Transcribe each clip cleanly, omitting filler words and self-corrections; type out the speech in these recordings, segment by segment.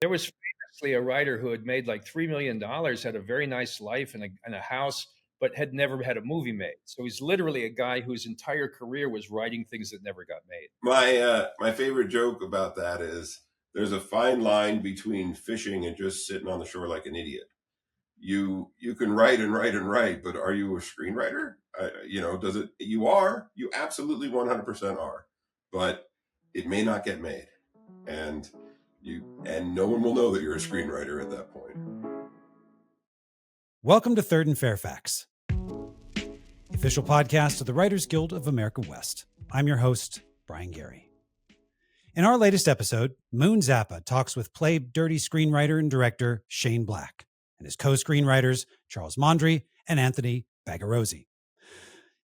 There was famously a writer who had made like $3 million, had a very nice life and a house, but had never had a movie made. So he's literally a guy whose entire career was writing things that never got made. My favorite joke about that is there's a fine line between fishing and just sitting on the shore like an idiot. You can write and write and write, but are you a screenwriter? Does it? You are. You absolutely 100% are, but it may not get made, and no one will know that you're a screenwriter at that point. Welcome to Third and Fairfax, the official podcast of the Writers Guild of America West. I'm your host, Brian Gary. In our latest episode, Moon Zappa talks with Play Dirty screenwriter and director Shane Black and his co-screenwriters Charles Mondry and Anthony Bagarozzi.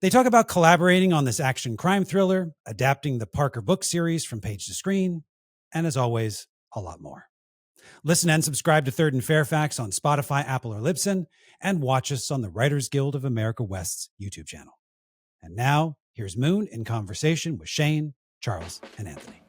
They talk about collaborating on this action crime thriller, adapting the Parker book series from page to screen, and as always, a lot more. Listen and subscribe to Third and Fairfax on Spotify, Apple, or Libsyn, and watch us on the Writers Guild of America West's YouTube channel. And now, here's Moon in conversation with Shane, Charles, and Anthony.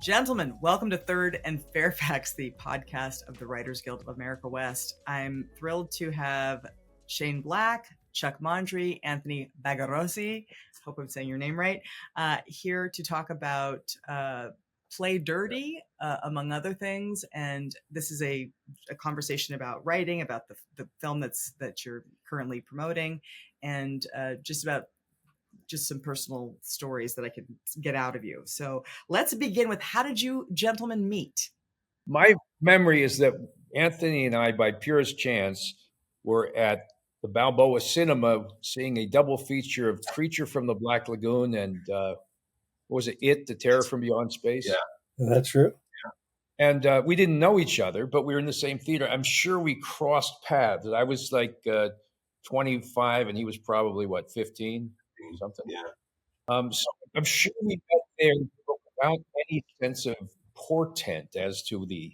Gentlemen, welcome to Third and Fairfax, the podcast of the Writers Guild of America West. I'm thrilled to have Shane Black, Chuck Mondry, Anthony Bagarozzi, hope I'm saying your name right, here to talk about Play Dirty, among other things. And this is a conversation about writing, about the film that you're currently promoting, and just some personal stories that I could get out of you. So let's begin with, how did you gentlemen meet? My memory is that Anthony and I, by purest chance, were at the Balboa Cinema seeing a double feature of Creature from the Black Lagoon and what was it, The Terror from Beyond Space? Yeah, that's true. And we didn't know each other, but we were in the same theater. I'm sure we crossed paths. I was like 25 and he was probably, 15? Something. Yeah. So I'm sure we met there without any sense of portent as to the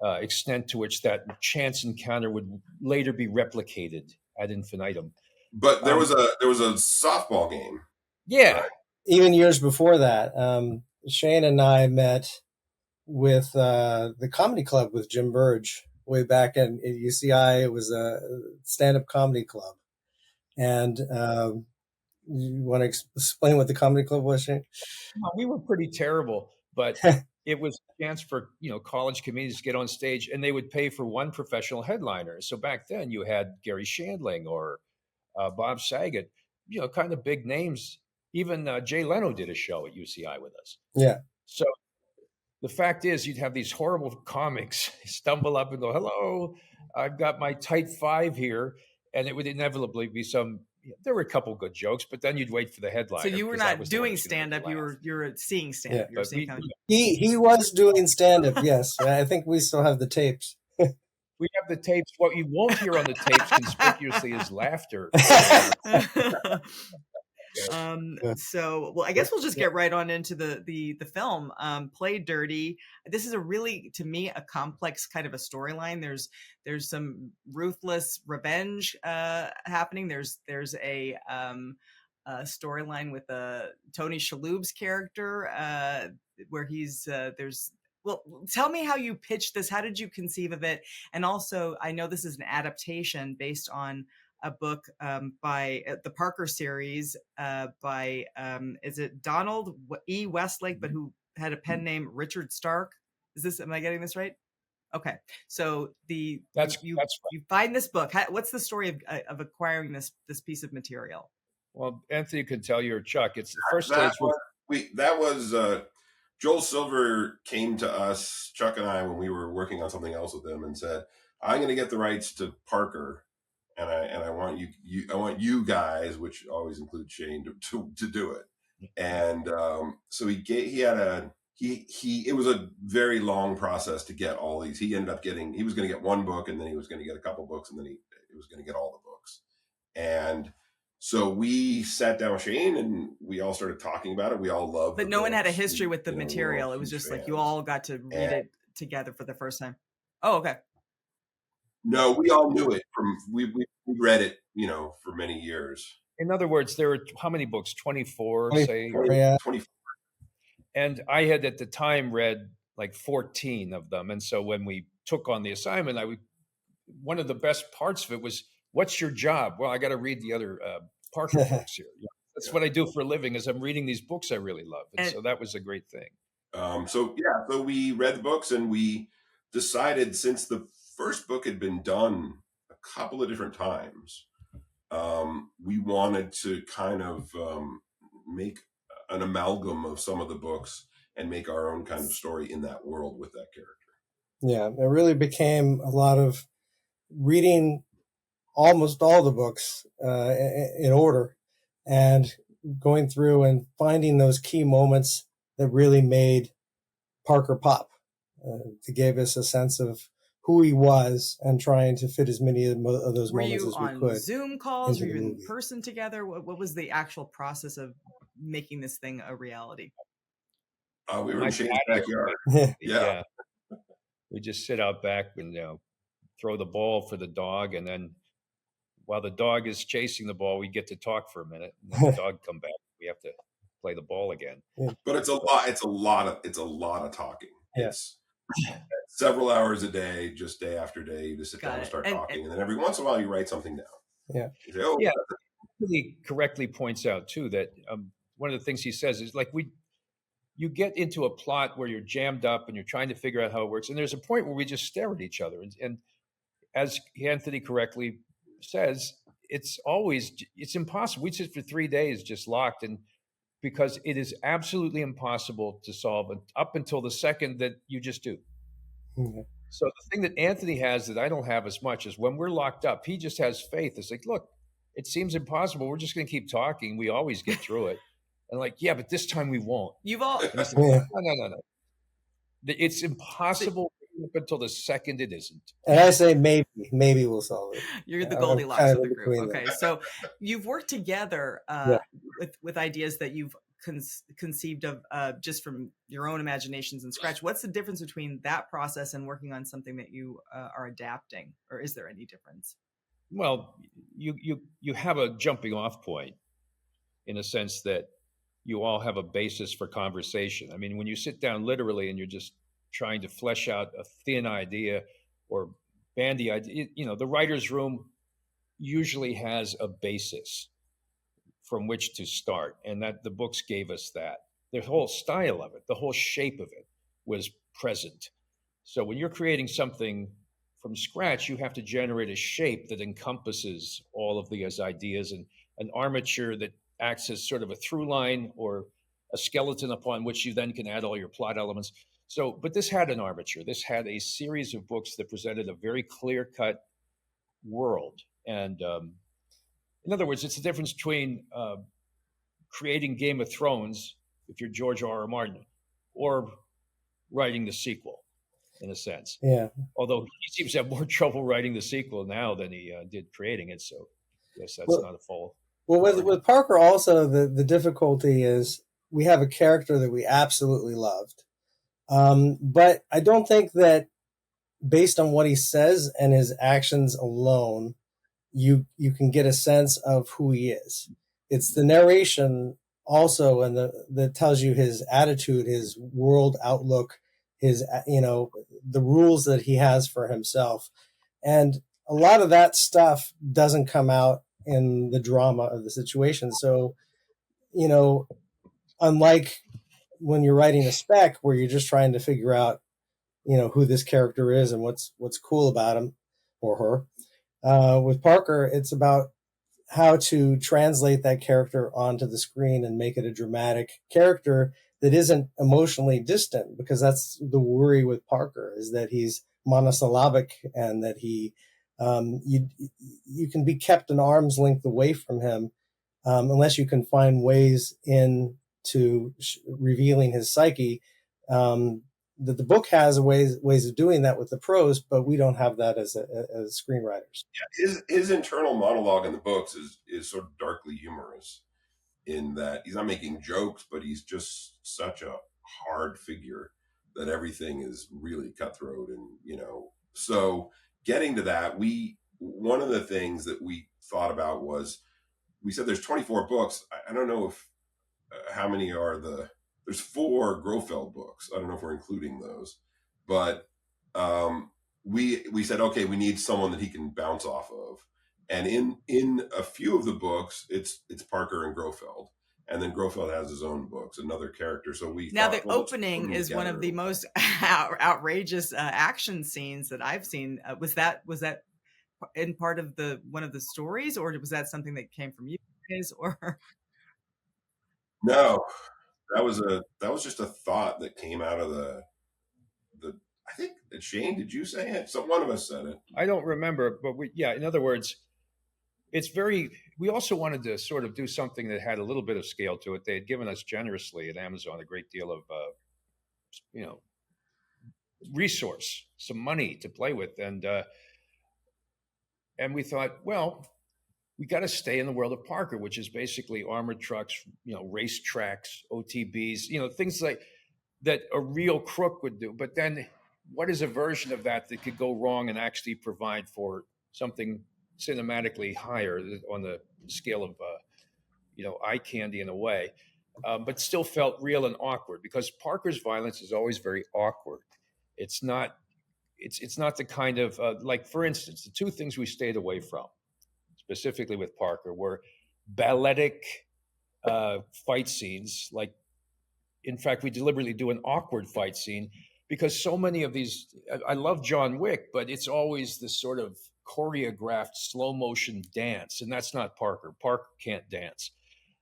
extent to which that chance encounter would later be replicated ad infinitum. But there was a softball game. Yeah. Right? Even years before that, Shane and I met with the comedy club with Jim Burge way back at UCI. It was a stand-up comedy club. And you want to explain what the comedy club was, Shane? We were pretty terrible, but it was a chance for college comedians to get on stage, and they would pay for one professional headliner. So back then, you had Gary Shandling or Bob Saget, kind of big names. Even Jay Leno did a show at UCI with us. Yeah. So the fact is, you'd have these horrible comics stumble up and go, "Hello, I've got my tight five here," and it would inevitably be some. There were a couple good jokes, but then you'd wait for the headline. So you were not doing stand-up; you were seeing stand-up. Yeah. He was doing stand-up. Yes, I think we still have the tapes. We have the tapes. What you won't hear on the tapes conspicuously is laughter. So, well, I guess we'll just get right on into the film, Play Dirty. This is a really, to me, a complex kind of a storyline. There's some ruthless revenge happening. There's a storyline with Tony Shalhoub's character where he's well, tell me how you pitched this. How did you conceive of it? And also, I know this is an adaptation based on a book by the Parker series by, is it Donald E. Westlake, but who had a pen name Richard Stark? Am I getting this right? Okay. So you find this book. What's the story of acquiring this piece of material? Well, Anthony could tell you, or Chuck, it's the first stage. That was Joel Silver came to us, Chuck and I, when we were working on something else with him, and said, "I'm going to get the rights to Parker, and I want you guys, which always includes Shane, to do it." And so it was a very long process to get all these. He ended up he was going to get one book, and then he was going to get a couple books, and then he was going to get all the books. And so we sat down with Shane and we all started talking about it. We all loved it. But no one had a history with the material. It was just like you all got to read it together for the first time. Oh, okay. No, we all knew it we read it, for many years. In other words, there were how many books? 24, say? Yeah. 24. And I had at the time read like 14 of them. And so when we took on the assignment, one of the best parts of it was, what's your job? Well, I got to read the other Parker books here. That's what I do for a living, is I'm reading these books I really love. And so that was a great thing. So we read the books, and we decided, since the first book had been done a couple of different times, we wanted to kind of make an amalgam of some of the books and make our own kind of story in that world with that character. Yeah, it really became a lot of reading almost all the books in order and going through and finding those key moments that really made Parker pop, to give us a sense of who he was, and trying to fit as many of those moments as we could. Were you on Zoom calls? Were into you the in movie. person together? What was the actual process of making this thing a reality? We were My in Shane's patio, backyard. Yeah. We just sit out back and throw the ball for the dog, and then while the dog is chasing the ball, we get to talk for a minute, and then the dog come back. We have to play the ball again. But it's a lot of talking. Yeah. It's several hours a day, just day after day. You just sit down and start talking, and then every once in a while you write something down. Yeah. You say, oh, yeah. He correctly points out too that one of the things he says is, like, you get into a plot where you're jammed up and you're trying to figure out how it works, and there's a point where we just stare at each other, and as Anthony correctly says, it's impossible. We sit for 3 days just locked, and because it is absolutely impossible to solve it up until the second that you just do. Mm-hmm. So the thing that Anthony has that I don't have as much is, when we're locked up, he just has faith. It's like, look, it seems impossible. We're just going to keep talking. We always get through it. And like, yeah, but this time we won't. You've all like, no. It's impossible up until the second it isn't. And I say maybe we'll solve it. You're the Goldilocks of the group. Okay, so you've worked together with ideas that you've conceived of just from your own imaginations and scratch. What's the difference between that process and working on something that you are adapting, or is there any difference? Well, you have a jumping off point, in a sense that you all have a basis for conversation. I mean, when you sit down literally and you're just trying to flesh out a thin idea or bandy idea, the writer's room usually has a basis from which to start, and that the books gave us that. The whole style of it, the whole shape of it was present. So when you're creating something from scratch, you have to generate a shape that encompasses all of these ideas, and an armature that acts as sort of a through line or a skeleton upon which you then can add all your plot elements. So, but this had an armature. This had a series of books that presented a very clear-cut world. And in other words, it's the difference between creating Game of Thrones, if you're George R.R. Martin, or writing the sequel, in a sense. Yeah. Although he seems to have more trouble writing the sequel now than he did creating it. So, yes, that's not a fault. Well, with Parker also, the difficulty is we have a character that we absolutely loved. But I don't think that based on what he says and his actions alone, you can get a sense of who he is. It's the narration also, and that tells you his attitude, his world outlook, his, the rules that he has for himself. And a lot of that stuff doesn't come out in the drama of the situation. So, unlike when you're writing a spec where you're just trying to figure out, who this character is and what's cool about him or her, with Parker, it's about how to translate that character onto the screen and make it a dramatic character that isn't emotionally distant, because that's the worry with Parker, is that he's monosyllabic and that he you can be kept an arm's length away from him unless you can find ways into revealing his psyche. That the book has ways of doing that with the prose, but we don't have that as screenwriters. Yeah, his internal monologue in the books is sort of darkly humorous, in that he's not making jokes, but he's just such a hard figure that everything is really cutthroat. And so getting to that, one of the things that we thought about was, we said there's 24 books. I don't know if how many are the there's 4 Grofeld books. I don't know if we're including those, but we said, okay, we need someone that he can bounce off of. And in a few of the books, it's Parker and Grofeld. And then Grofeld has his own books, another character. So we Now, thought, the well, let's put opening them is one of the together. most outrageous action scenes that I've seen. Was that in part of one of the stories, or was that something that came from you guys? Or No, that was just a thought that came out of the. I think, Shane, did you say it? So one of us said it. I don't remember, but in other words, we also wanted to sort of do something that had a little bit of scale to it. They had given us generously at Amazon a great deal of, you know, resource, some money to play with. And we thought, well, we got to stay in the world of Parker, which is basically armored trucks, race tracks, OTBs, things like that a real crook would do. But then what is a version of that could go wrong and actually provide for something cinematically higher on the scale of, eye candy in a way, but still felt real and awkward, because Parker's violence is always very awkward. It's not, it's not the kind of, like, for instance, the 2 things we stayed away from specifically with Parker were balletic fight scenes. Like, in fact, we deliberately do an awkward fight scene because so many of these, I love John Wick, but it's always this sort of choreographed slow motion dance. And that's not Parker. Parker can't dance.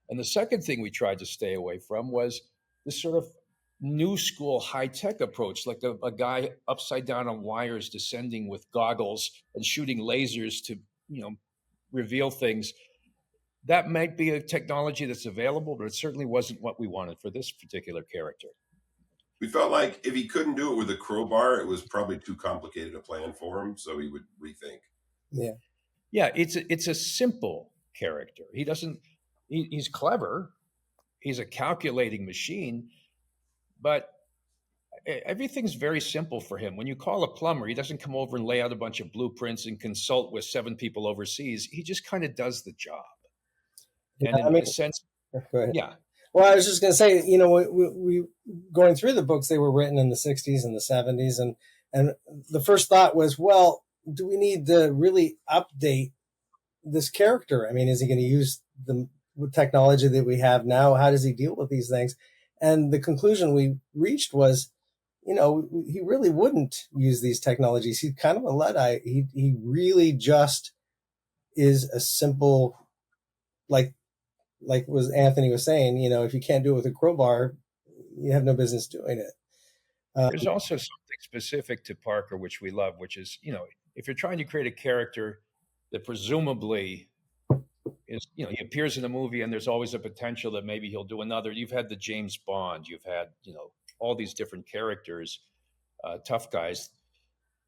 And the second thing we tried to stay away from was this sort of new school high tech approach, like a guy upside down on wires descending with goggles and shooting lasers to, reveal things. That might be a technology that's available, but it certainly wasn't what we wanted for this particular character. We felt like if he couldn't do it with a crowbar, it was probably too complicated a plan for him, so he would rethink. Yeah, it's a simple character. He's clever. He's a calculating machine, but everything's very simple for him. When you call a plumber, he doesn't come over and lay out a bunch of blueprints and consult with 7 people overseas. He just kind of does the job. Yeah, and in a sense, go ahead. Yeah. Well, I was just going to say, we going through the books, they were written in the 60s and the 70s. And the first thought was, well, do we need to really update this character? I mean, is he going to use the technology that we have now? How does he deal with these things? And the conclusion we reached was, he really wouldn't use these technologies. He's kind of a Luddite. He really just is a simple, like was Anthony was saying, if you can't do it with a crowbar, you have no business doing it. There's also something specific to Parker, which we love, which is, if you're trying to create a character that presumably is, he appears in a movie and there's always a potential that maybe he'll do another. You've had the James Bond, you've had, all these different characters, tough guys.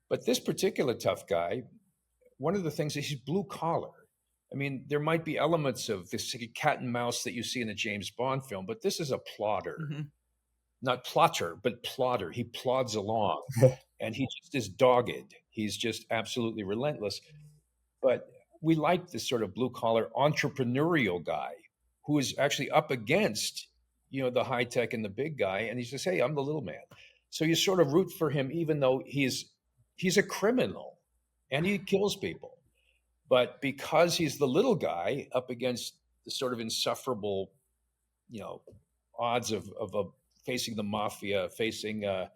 But this particular tough guy, one of the things is he's blue collar. I mean, there might be elements of this cat and mouse that you see in a James Bond film, but this is a plodder. Mm-hmm. Not plotter, but plodder. He plods along and he just is dogged. He's just absolutely relentless. But we like this sort of blue collar entrepreneurial guy who is actually up against, the high tech and the big guy. And he says, hey, I'm the little man. So you sort of root for him, even though he's a criminal and he kills people. But because he's the little guy up against the sort of insufferable, odds of facing the mafia, facing, a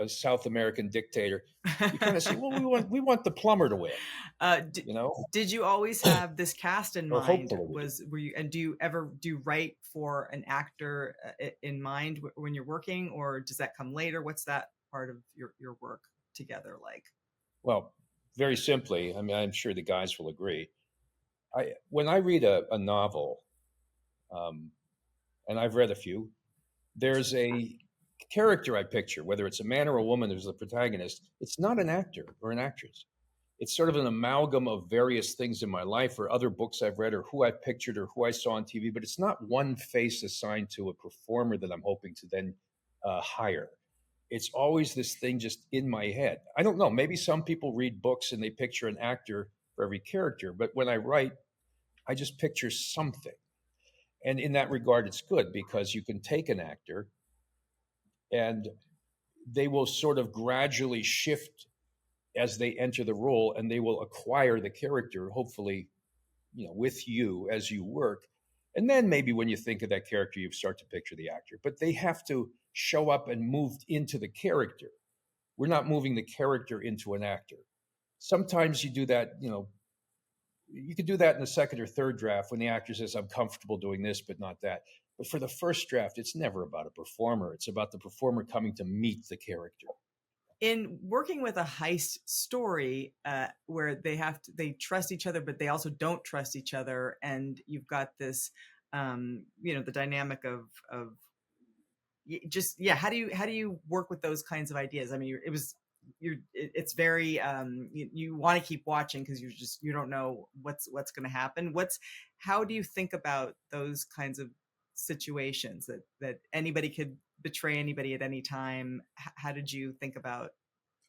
South American dictator, you kind of say, well, we want the plumber to win. Did you always have this cast in mind? Do you ever write for an actor in mind when you're working, or does that come later? What's that part of your work together like? Well, very simply, I mean, I'm sure the guys will agree. When I read a novel, and I've read a few, there's a character I picture, whether it's a man or a woman who's the protagonist. It's not an actor or an actress. It's sort of an amalgam of various things in my life or other books I've read or who I pictured or who I saw on TV, but it's not one face assigned to a performer that I'm hoping to then hire. It's always this thing just in my head. I don't know, maybe some people read books and they picture an actor for every character, but when I write, I just picture something. And in that regard, it's good because you can take an actor and they will sort of gradually shift as they enter the role, and they will acquire the character, hopefully, with you as you work. And then maybe when you think of that character, you start to picture the actor. But they have to show up and move into the character. We're not moving the character into an actor. Sometimes you do that, you could do that in the second or third draft when the actor says, I'm comfortable doing this, but not that. But for the first draft, it's never about a performer. It's about the performer coming to meet the character. In working with a heist story, where they trust each other, but they also don't trust each other, and you've got this, the dynamic of just how do you work with those kinds of ideas? I mean, it's very you want to keep watching because you don't know what's going to happen. How do you think about those kinds of situations that anybody could betray anybody at any time? How did you think about?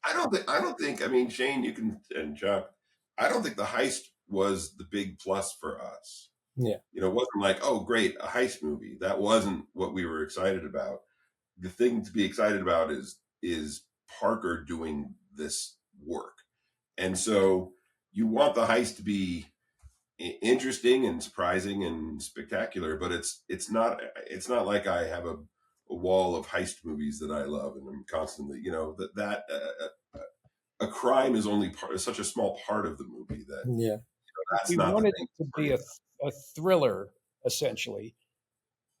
I don't think, I mean, Shane, you can, and Chuck, I don't think the heist was the big plus for us. Yeah. It wasn't like, oh, great, a heist movie. That wasn't what we were excited about. The thing to be excited about is Parker doing this work. And so you want the heist to be interesting and surprising and spectacular, but it's not like I have a wall of heist movies that I love and I'm constantly, a crime is only such a small part of the movie that that's we not wanted the thing it to be a thriller, essentially,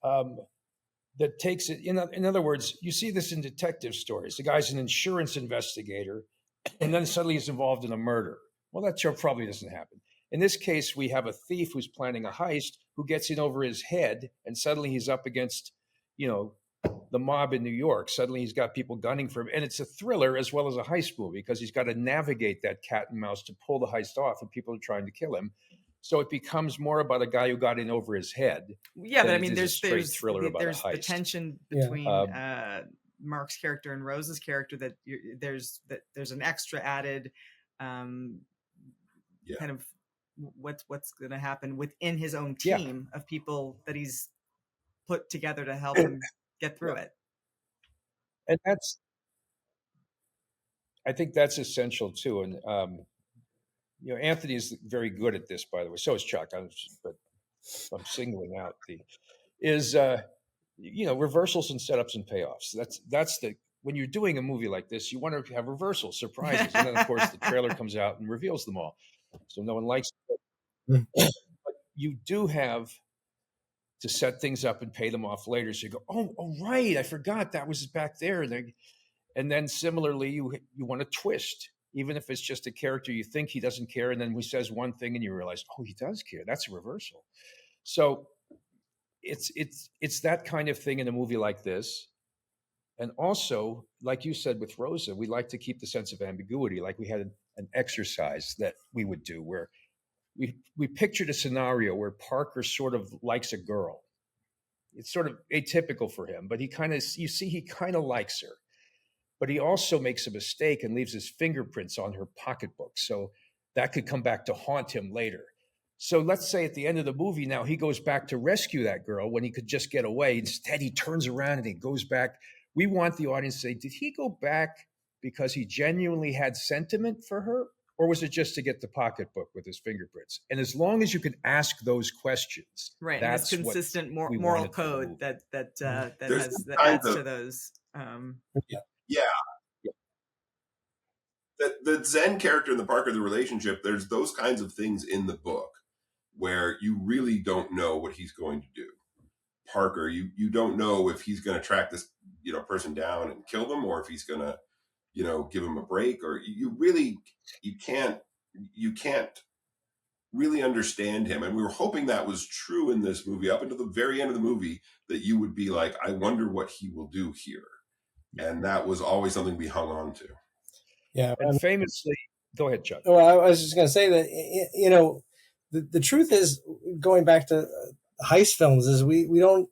that takes it. In other words, you see this in detective stories. The guy's an insurance investigator, and then suddenly he's involved in a murder. Well, that probably doesn't happen. In this case, we have a thief who's planning a heist who gets in over his head, and suddenly he's up against, the mob in New York. Suddenly he's got people gunning for him. And it's a thriller as well as a heist movie because he's got to navigate that cat and mouse to pull the heist off, and people are trying to kill him. So it becomes more about a guy who got in over his head. Yeah, but I mean, there's the tension between Mark's character and Rose's character that there's an extra added kind of what's going to happen within his own team of people that he's put together to help him get through it. And I think that's essential too. And Anthony is very good at this, by the way. So is Chuck. But I'm singling out reversals and setups and payoffs. That's when you're doing a movie like this, you want to have reversals, surprises, and then of course the trailer comes out and reveals them all, so no one likes it. But you do have to set things up and pay them off later. So you go, oh right, I forgot that was back there. And then similarly, you want to twist, even if it's just a character you think he doesn't care, and then he says one thing and you realize, oh, he does care. That's a reversal. So it's that kind of thing in a movie like this. And also, like you said with Rosa, we like to keep the sense of ambiguity. Like we had an exercise that we would do where we pictured a scenario where Parker sort of likes a girl. It's sort of atypical for him, but he kind of likes her. But he also makes a mistake and leaves his fingerprints on her pocketbook. So that could come back to haunt him later. So let's say at the end of the movie now, he goes back to rescue that girl when he could just get away. Instead, he turns around and he goes back. We want the audience to say, did he go back because he genuinely had sentiment for her? Or was it just to get the pocketbook with his fingerprints? And as long as you can ask those questions, right? That's and it's consistent moral code that adds to those. The Zen character and the Parker, the relationship, there's those kinds of things in the book where you really don't know what he's going to do. Parker, you don't know if he's going to track this person down and kill them, or if he's going to give him a break, or you can't really understand him. And we were hoping that was true in this movie up until the very end of the movie, that you would be like, I wonder what he will do here. And that was always something we hung on to. Yeah. And famously, go ahead, Chuck. Well, I was just going to say that, the truth is, going back to heist films, is we don't,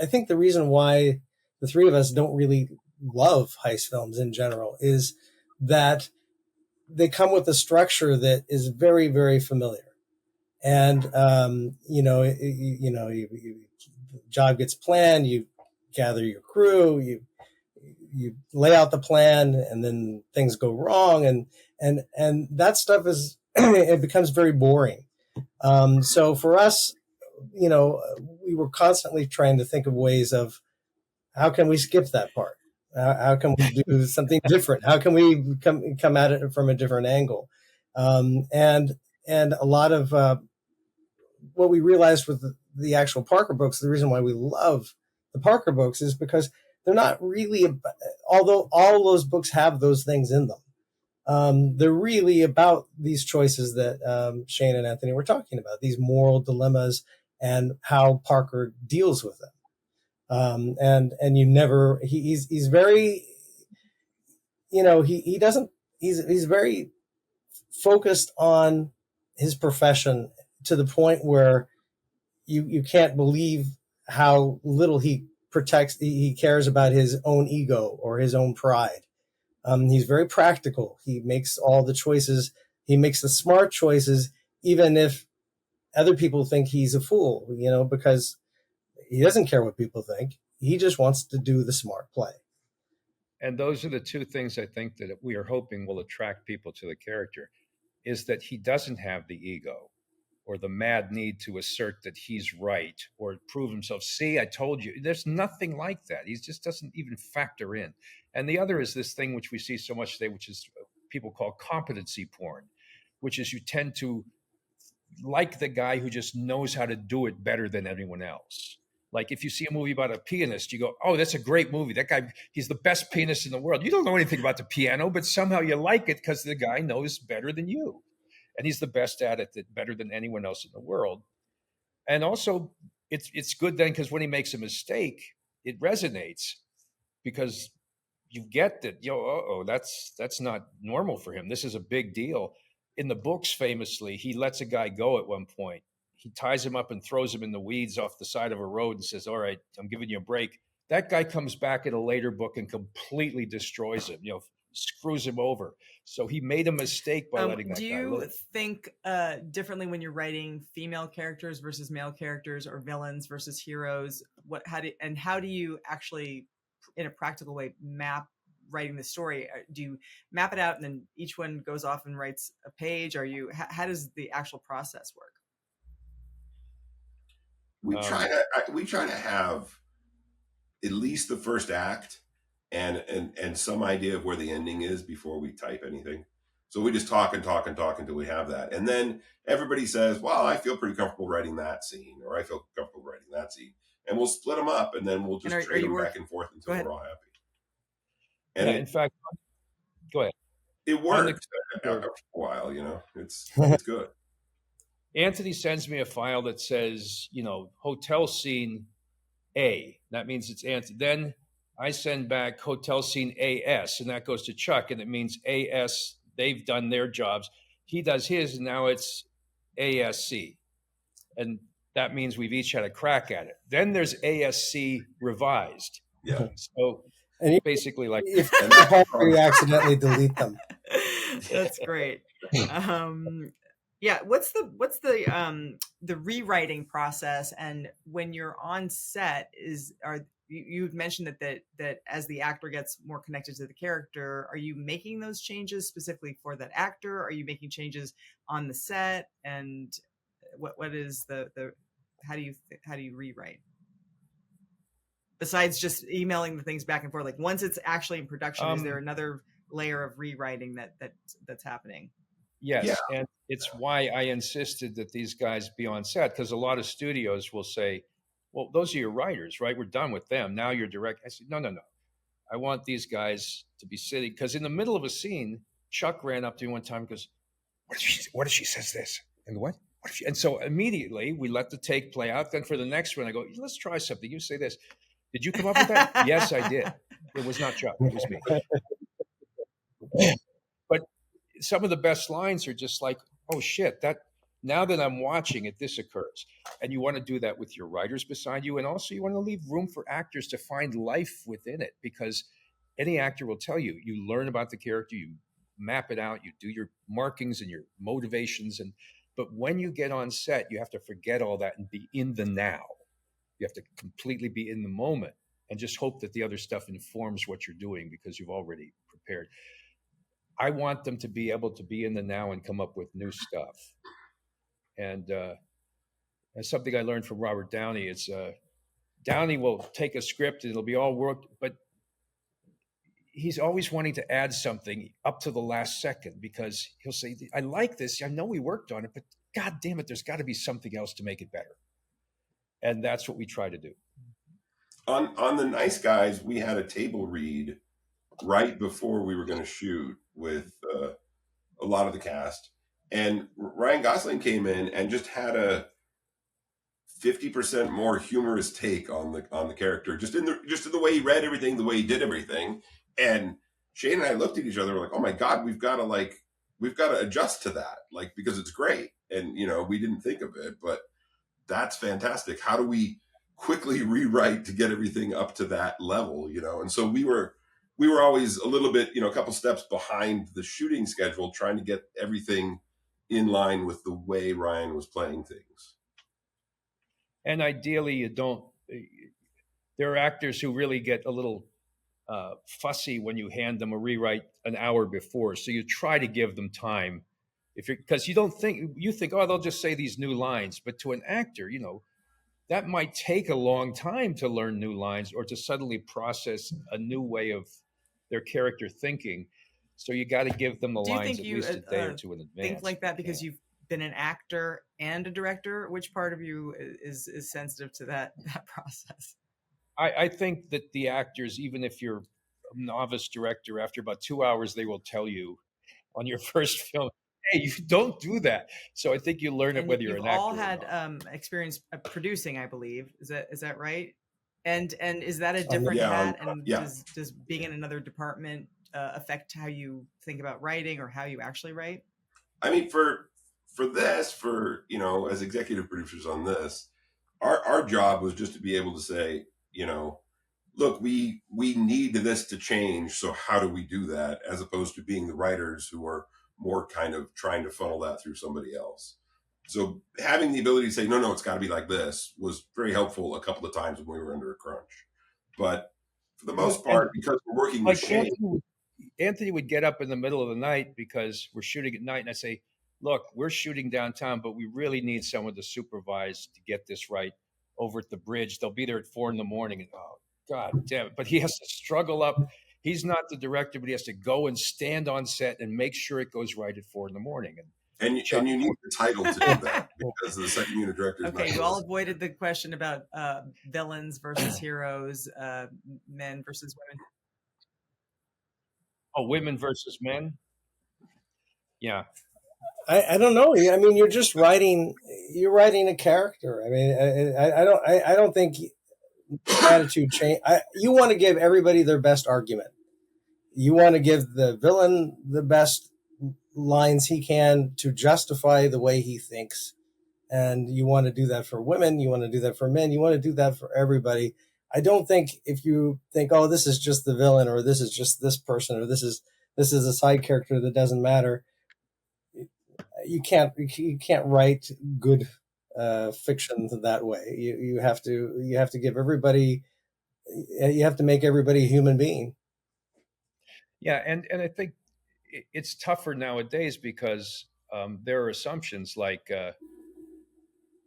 I think the reason why the three of us don't really love heist films in general is that they come with a structure that is very, very familiar. And, you the job gets planned, you gather your crew, you lay out the plan, and then things go wrong, and that stuff is it becomes very boring. So for us, we were constantly trying to think of ways of how can we skip that part. How can we do something different? How can we come at it from a different angle? And a lot of what we realized with the actual Parker books, the reason why we love the Parker books is because they're not really, although all those books have those things in them, they're really about these choices that Shane and Anthony were talking about, these moral dilemmas and how Parker deals with them. And you never, he's very, he doesn't, he's very focused on his profession to the point where you can't believe how little he cares about his own ego or his own pride. He's very practical. He makes all the choices. He makes the smart choices, even if other people think he's a fool, because he doesn't care what people think. He just wants to do the smart play. And those are the two things I think that we are hoping will attract people to the character, is that he doesn't have the ego or the mad need to assert that he's right or prove himself. See, I told you. There's nothing like that. He just doesn't even factor in. And the other is this thing which we see so much today, which is people call competency porn, which is you tend to like the guy who just knows how to do it better than anyone else. Like if you see a movie about a pianist, you go, oh, that's a great movie. That guy, he's the best pianist in the world. You don't know anything about the piano, but somehow you like it because the guy knows better than you. And he's the best at it, better than anyone else in the world. And also, it's good then because when he makes a mistake, it resonates because you get that, that's not normal for him. This is a big deal. In the books, famously, he lets a guy go at one point. He ties him up and throws him in the weeds off the side of a road and says, all right, I'm giving you a break. That guy comes back in a later book and completely destroys him, screws him over. So he made a mistake by letting that guy live. Do you think differently when you're writing female characters versus male characters, or villains versus heroes? How do you actually, in a practical way, map writing the story? Do you map it out and then each one goes off and writes a page? How does the actual process work? We try to have at least the first act and some idea of where the ending is before we type anything. So we just talk until we have that. And then everybody says, well, I feel pretty comfortable writing that scene, or I feel comfortable writing that scene. And we'll split them up, and then we'll just trade them back and forth until we're all happy. And in fact, go ahead. It works after a while, it's good. Anthony sends me a file that says, hotel scene A. That means it's Anthony. Then I send back hotel scene AS, and that goes to Chuck, and it means AS, they've done their jobs. He does his, and now it's ASC. And that means we've each had a crack at it. Then there's ASC revised. Yeah. So basically like... If you accidentally delete them. That's great. Yeah. What's the rewriting process? And when you're on set, you've mentioned that as the actor gets more connected to the character, are you making those changes specifically for that actor? Are you making changes on the set? And what is how do you rewrite? Besides just emailing the things back and forth, like once it's actually in production, is there another layer of rewriting that's happening? Yes. Yeah. And it's why I insisted that these guys be on set, because a lot of studios will say, well, those are your writers, right? We're done with them. Now you're direct. I said, no. I want these guys to be sitting, because in the middle of a scene, Chuck ran up to me one time and goes, what if she says this? And what? And so immediately we let the take play out. Then for the next one, I go, let's try something. You say this. Did you come up with that? Yes, I did. It was not Chuck. It was me. But some of the best lines are just like, oh shit, now that I'm watching it, this occurs. And you want to do that with your writers beside you. And also you want to leave room for actors to find life within it, because any actor will tell you, you learn about the character, you map it out, you do your markings and your motivations. But when you get on set, you have to forget all that and be in the now, You have to completely be in the moment and just hope that the other stuff informs what you're doing because you've already prepared. I want them to be able to be in the now and come up with new stuff. And something I learned from Robert Downey is Downey will take a script and it'll be all worked, but he's always wanting to add something up to the last second because he'll say, I like this. I know we worked on it, but God damn it, there's got to be something else to make it better. And that's what we try to do. On The Nice Guys, we had a table read right before we were going to shoot with a lot of the cast. And Ryan Gosling came in and just had a 50% more humorous take on the character, just in the way he read everything, the way he did everything. And Shane and I looked at each other like, oh my God, we've got to adjust to that, like, because it's great. And, we didn't think of it, but that's fantastic. How do we quickly rewrite to get everything up to that level, And so we were always a little bit, a couple steps behind the shooting schedule, trying to get everything in line with the way Ryan was playing things. And ideally, there are actors who really get a little fussy when you hand them a rewrite an hour before. So you try to give them time because you think, oh, they'll just say these new lines. But to an actor, that might take a long time to learn new lines or to suddenly process a new way of their character thinking. So you got to give them the lines at least a day or two in advance. Think like that because you've been an actor and a director? Which part of you is sensitive to that process? I think that the actors, even if you're a novice director, after about 2 hours, they will tell you on your first film, hey, you don't do that. So I think you learn it whether you're an actor. You've all had experience producing, I believe. Is that right? And is that a different hat? And does being in another department affect how you think about writing or how you actually write? I mean, for this, as executive producers on this, our job was just to be able to say, look, we need this to change. So how do we do that? As opposed to being the writers who are more kind of trying to funnel that through somebody else. So having the ability to say, no, it's got to be like this was very helpful a couple of times when we were under a crunch. But for the most part, because we're working with Shane. Anthony would get up in the middle of the night because we're shooting at night. And I say, look, we're shooting downtown, but we really need someone to supervise to get this right over at the bridge. They'll be there at 4 a.m. And oh, God damn it. But he has to struggle up. He's not the director, but he has to go and stand on set and make sure it goes right at 4 a.m. And you need the title to do that because the second unit director is okay, you all avoided the question about villains versus heroes, men versus women. Oh, women versus men? Yeah. I don't know. I mean, you're just writing a character. I mean, I don't think attitude change. You want to give everybody their best argument. You want to give the villain the best lines he can to justify the way he thinks. And you want to do that for women. You want to do that for men. You want to do that for everybody. I don't think if you think, oh, this is just the villain or this is just this person or this is a side character that doesn't matter. You can't write good fiction that way. You have to give everybody, you have to make everybody a human being. Yeah, and I think it's tougher nowadays because there are assumptions like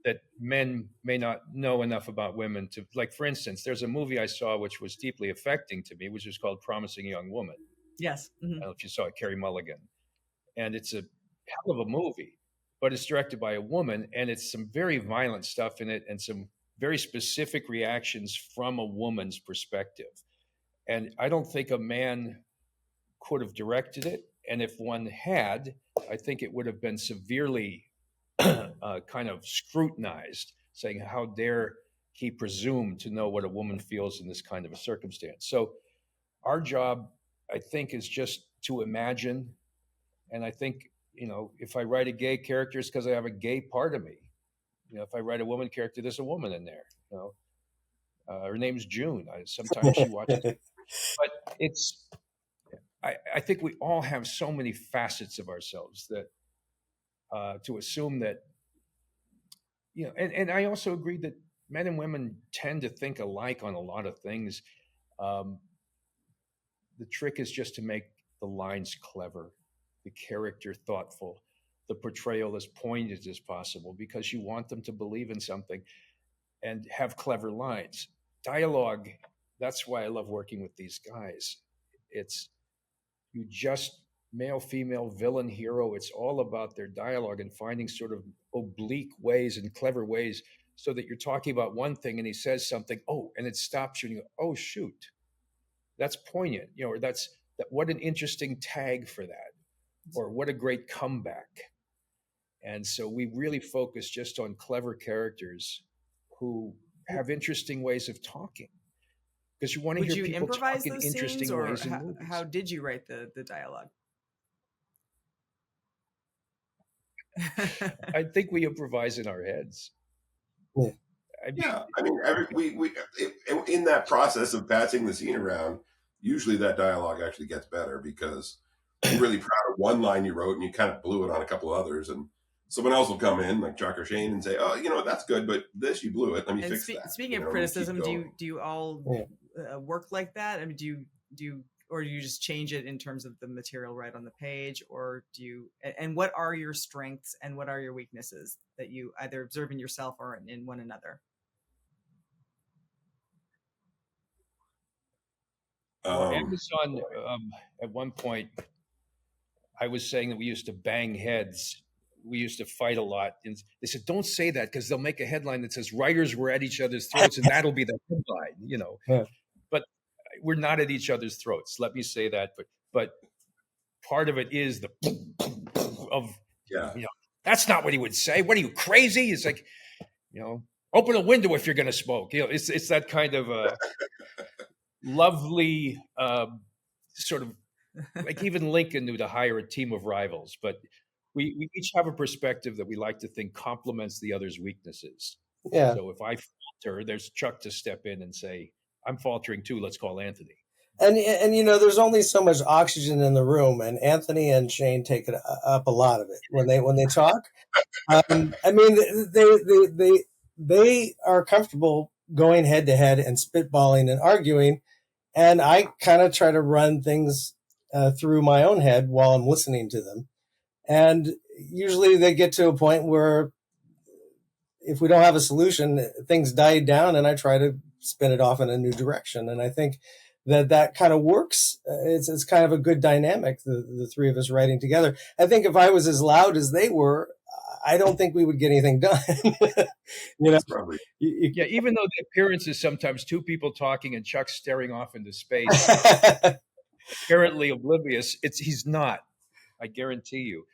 that men may not know enough about women to, like, for instance, there's a movie I saw which was deeply affecting to me, which is called Promising Young Woman. Yes. Mm-hmm. I don't know if you saw it, Carey Mulligan. And it's a hell of a movie, but it's directed by a woman, and it's some very violent stuff in it and some very specific reactions from a woman's perspective. And I don't think a man could have directed it. And if one had, I think it would have been severely kind of scrutinized, saying, how dare he presume to know what a woman feels in this kind of a circumstance? So our job, I think, is just to imagine. And I think, if I write a gay character, it's because I have a gay part of me. If I write a woman character, there's a woman in there. Her name's June. Sometimes she watches. But I think we all have so many facets of ourselves that to assume that, and I also agree that men and women tend to think alike on a lot of things. Um, the trick is just to make the lines clever, the character thoughtful, the portrayal as poignant as possible, because you want them to believe in something and have clever lines. Dialogue, that's why I love working with these guys. It's you just male, female, villain, hero. It's all about their dialogue and finding sort of oblique ways and clever ways so that you're talking about one thing and he says something, oh, and it stops you and you go, oh, shoot, that's poignant, or that. What an interesting tag for that, or what a great comeback. And so we really focus just on clever characters who have interesting ways of talking, because you want to Would hear you people improvise talk in those scenes, interesting or ways in movies. how did you write the dialogue? I think we improvise in our heads. Yeah. Yeah, I mean, in that process of passing the scene around, usually that dialogue actually gets better because you're really proud of one line you wrote and you kind of blew it on a couple of others, and someone else will come in, like Chuck or Shane, and say, "Oh, that's good, but this you blew it. Let me And fix that." speaking of criticism, do you all work like that? I mean, do you or do you just change it in terms of the material right on the page, or do you? And what are your strengths and what are your weaknesses that you either observe in yourself or in one another? Well, Amazon, at one point, I was saying that we used to bang heads. We used to fight a lot. And they said, don't say that because they'll make a headline that says writers were at each other's throats and that'll be the headline. Yeah. But we're not at each other's throats. Let me say that. But part of it is the of, that's not what he would say. What are you, crazy? It's like, open a window if you're going to smoke. It's that kind of lovely sort of, like even Lincoln knew to hire a team of rivals, but we each have a perspective that we like to think complements the other's weaknesses. Yeah. So if I falter, there's Chuck to step in and say, I'm faltering too. Let's call Anthony. And there's only so much oxygen in the room, and Anthony and Shane take it up a lot of it when they talk. I mean, they are comfortable going head to head and spitballing and arguing, and I kind of try to run things through my own head while I'm listening to them. And usually they get to a point where if we don't have a solution, things die down and I try to spin it off in a new direction. And I think that kind of works. It's kind of a good dynamic, the three of us writing together. I think if I was as loud as they were, I don't think we would get anything done. Probably. Even though the appearance is sometimes two people talking and Chuck staring off into space, apparently oblivious, he's not. I guarantee you.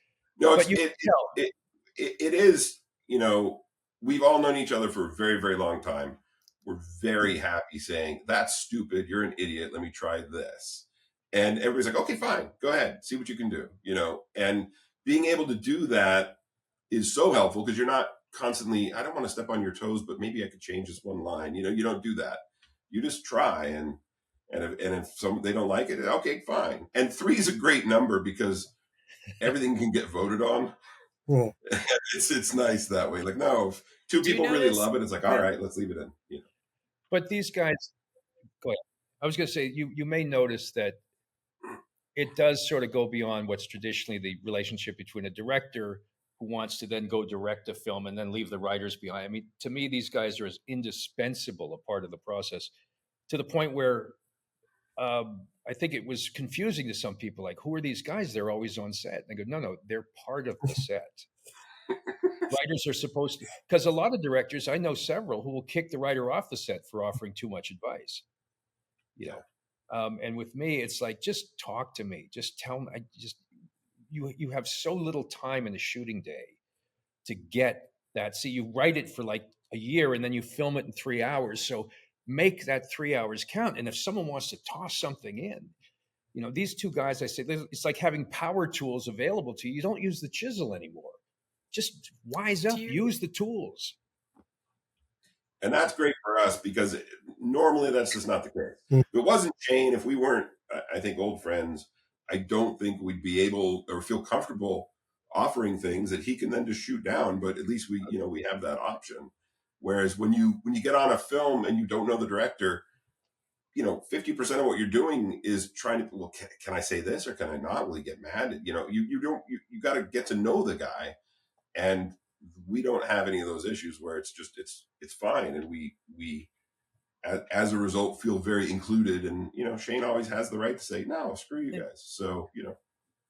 No, it is, we've all known each other for a very, very long time. We're very happy saying, that's stupid. You're an idiot. Let me try this. And everybody's like, okay, fine. Go ahead. See what you can do, and being able to do that is so helpful because you're not constantly, I don't want to step on your toes, but maybe I could change this one line. You don't do that. You just try. And if they don't like it, okay, fine. And 3 is a great number because everything can get voted on. Yeah. It's nice that way. Like, no, if 2 people really love it, it's like, all right, let's leave it in. But these guys, go ahead. I was going to say, you may notice that it does sort of go beyond what's traditionally the relationship between a director who wants to then go direct a film and then leave the writers behind. I mean, to me, these guys are as indispensable a part of the process, to the point where I think it was confusing to some people. Like, who are these guys? They're always on set. And they go, no, they're part of the set. Writers are supposed to, because a lot of directors, I know several who will kick the writer off the set for offering too much advice. And with me, it's like, just talk to me. Just tell me. You have so little time in a shooting day to get that. See, you write it for like a year and then you film it in 3 hours. So make that 3 hours count. And if someone wants to toss something in, these 2 guys, I say, it's like having power tools available to you. You don't use the chisel anymore. Just wise up, use the tools. And that's great for us because normally that's just not the case. If it wasn't Shane, if we weren't, I think, old friends, I don't think we'd be able or feel comfortable offering things that he can then just shoot down. But at least we have that option. Whereas when you get on a film and you don't know the director, 50% of what you're doing is trying to, well, can I say this or can I not? Will he get mad? You got to get to know the guy, and we don't have any of those issues where it's just, it's fine. And we, as a result, feel very included. And, Shane always has the right to say, no, screw you guys. So,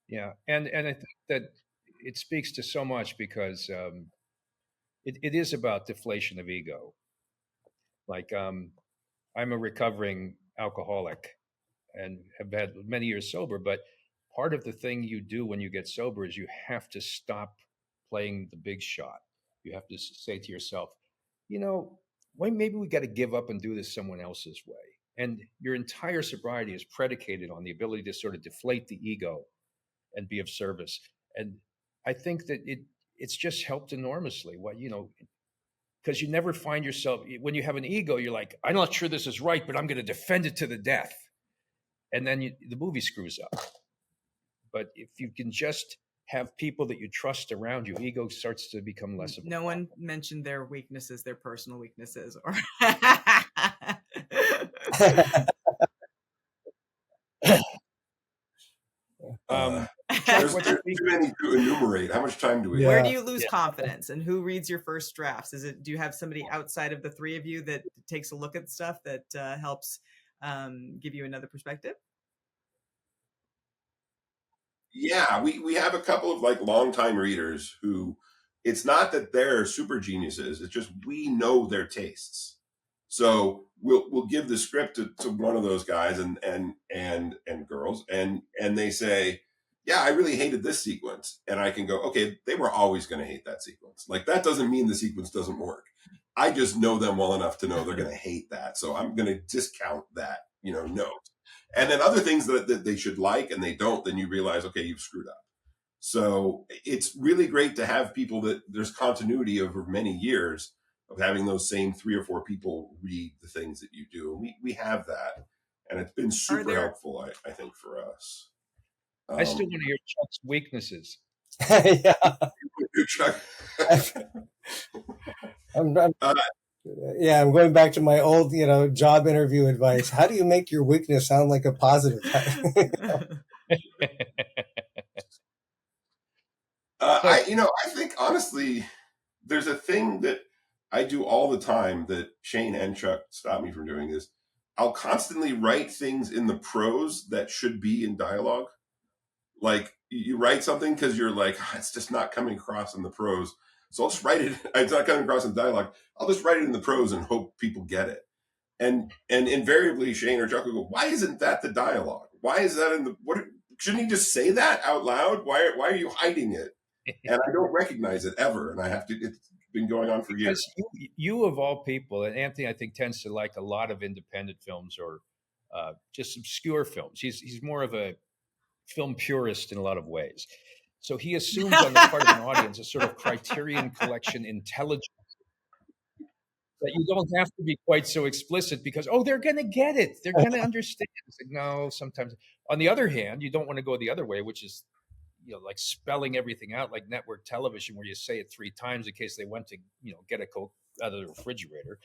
Yeah. And I think that it speaks to so much because it is about deflation of ego. Like, I'm a recovering alcoholic and have had many years sober, but part of the thing you do when you get sober is you have to stop playing the big shot. You have to say to yourself, why maybe we got to give up and do this someone else's way. And your entire sobriety is predicated on the ability to sort of deflate the ego and be of service. And I think that it's just helped enormously. Because you never find yourself, when you have an ego, you're like, I'm not sure this is right, but I'm going to defend it to the death. And then the movie screws up. But if you can just have people that you trust around you, ego starts to become less of a No problem. one mentioned their weaknesses, their personal weaknesses, or there's too many to enumerate. How much time do we Where have? do you lose confidence, and who reads your first drafts? Do you have somebody outside of the three of you that takes a look at stuff that helps give you another perspective? Yeah, we have a couple of like longtime readers who, it's not that they're super geniuses. It's just we know their tastes. So we'll give the script to one of those guys and girls, and they say, yeah, I really hated this sequence. And I can go, okay, they were always going to hate that sequence. Like, that doesn't mean the sequence doesn't work. I just know them well enough to know they're going to hate that. So I'm going to discount that, note. And then other things that they should like and they don't, then you realize, okay, you've screwed up. So it's really great to have people that there's continuity over many years of having those same 3 or 4 people read the things that you do. And we have that. And it's been super helpful, I think, for us. I still want to hear Chuck's weaknesses. Yeah. Chuck. I'm going back to my old, job interview advice. How do you make your weakness sound like a positive? I think honestly, there's a thing that I do all the time that Shane and Chuck stop me from doing is I'll constantly write things in the prose that should be in dialogue. Like, you write something because you're like, it's just not coming across in the prose. So I'll just write it. It's not coming across in dialogue. I'll just write it in the prose and hope people get it. And invariably Shane or Chuck will go, why isn't that the dialogue? Why is that in the, what? Shouldn't he just say that out loud? Why are you hiding it? And I don't recognize it ever. And I have to, it's been going on for years. You of all people, and Anthony, I think, tends to like a lot of independent films or just obscure films. He's more of a film purist in a lot of ways. So he assumes on the part of an audience a sort of Criterion Collection intelligence that you don't have to be quite so explicit because, they're going to get it. They're going to understand. It's like, no, sometimes. On the other hand, you don't want to go the other way, which is, like spelling everything out like network television where you say it 3 times in case they went to, get a Coke out of the refrigerator.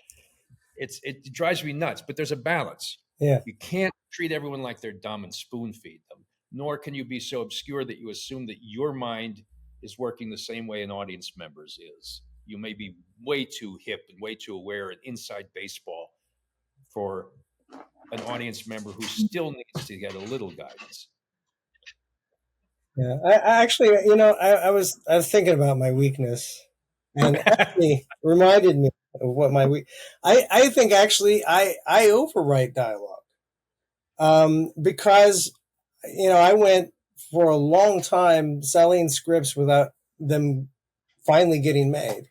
It drives me nuts, but there's a balance. Yeah. You can't treat everyone like they're dumb and spoon feed them, nor can you be so obscure that you assume that your mind is working the same way an audience member's is. You may be way too hip and way too aware and inside baseball for an audience member who still needs to get a little guidance. Yeah, I actually, I was thinking about my weakness, and actually reminded me of what my I think actually I overwrite dialogue, because I went for a long time selling scripts without them finally getting made,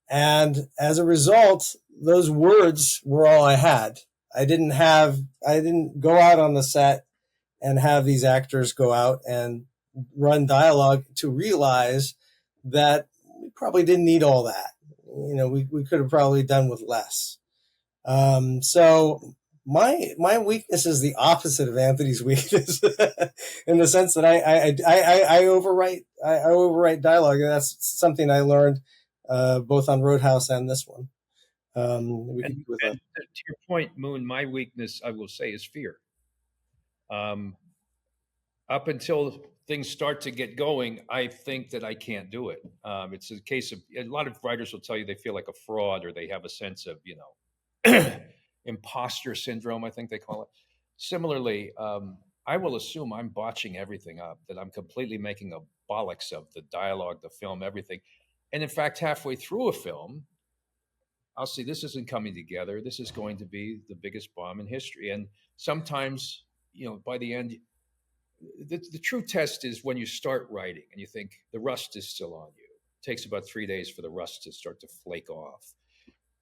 and as a result, those words were all I had. I didn't go out on the set and have these actors go out and run dialogue to realize that we probably didn't need all that. We could have probably done with less. So my weakness is the opposite of Anthony's weakness in the sense that I overwrite dialogue. And that's something I learned both on Roadhouse and this one. We And, could do with and to your point, Moon, my weakness, I will say, is fear. Um, Up until things start to get going, I think that I can't do it. It's a case of a lot of writers will tell you they feel like a fraud or they have a sense of, imposter syndrome, I think they call it. Similarly, I will assume I'm botching everything up, that I'm completely making a bollocks of the dialogue, the film, everything. And in fact, halfway through a film, I'll see this isn't coming together. This is going to be the biggest bomb in history. And sometimes, by the end, the true test is when you start writing and you think the rust is still on you. It takes about 3 days for the rust to start to flake off.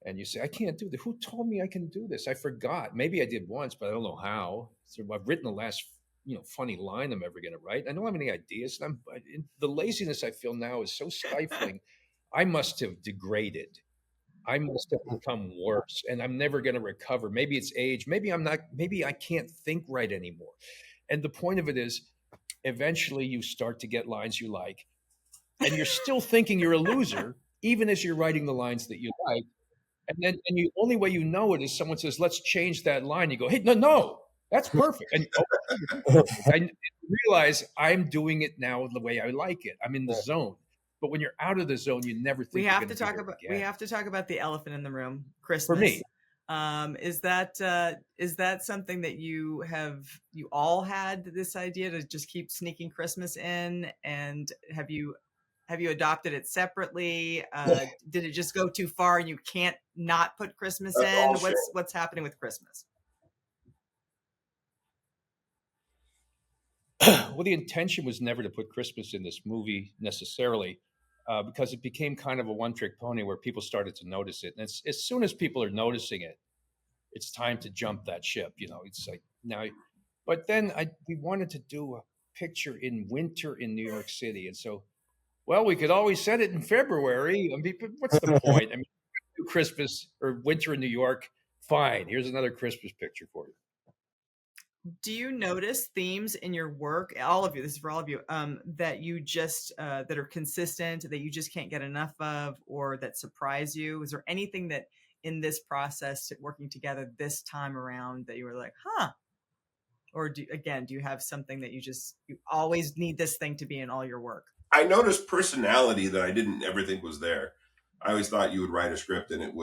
And you say, I can't do this. Who told me I can do this? I forgot. Maybe I did once, but I don't know how. So I've written the last, funny line I'm ever going to write. I don't have any ideas. The laziness I feel now is so stifling. I must have degraded. I must have become worse, and I'm never going to recover. Maybe it's age. Maybe I'm not. Maybe I can't think right anymore. And the point of it is, eventually you start to get lines you like, and you're still thinking you're a loser, even as you're writing the lines that you like. And then, the only way you know it is someone says, "Let's change that line." You go, "Hey, no, that's perfect." And I realize I'm doing it now the way I like it. I'm in the zone. But when you're out of the zone, you never think we have to talk about the elephant in the room, Christmas. For me, is that something that you all had this idea to just keep sneaking Christmas in? And have you adopted it separately? Did it just go too far and you can't not put Christmas in? What's happening with Christmas? Well, the intention was never to put Christmas in this movie necessarily, because it became kind of a one-trick pony where people started to notice it. And as soon as people are noticing it, it's time to jump that ship. It's like now. But then we wanted to do a picture in winter in New York City, and so, well, we could always set it in February. I mean, what's the point? I mean, do Christmas or winter in New York. Fine. Here's another Christmas picture for you. Do you notice themes in your work, all of you, this is for all of you, that you just, that are consistent, that you just can't get enough of, or that surprise you? Is there anything that in this process working together this time around that you were like, huh? Or do you have something that you always need this thing to be in all your work? I noticed personality that I didn't ever think was there. I always thought you would write a script and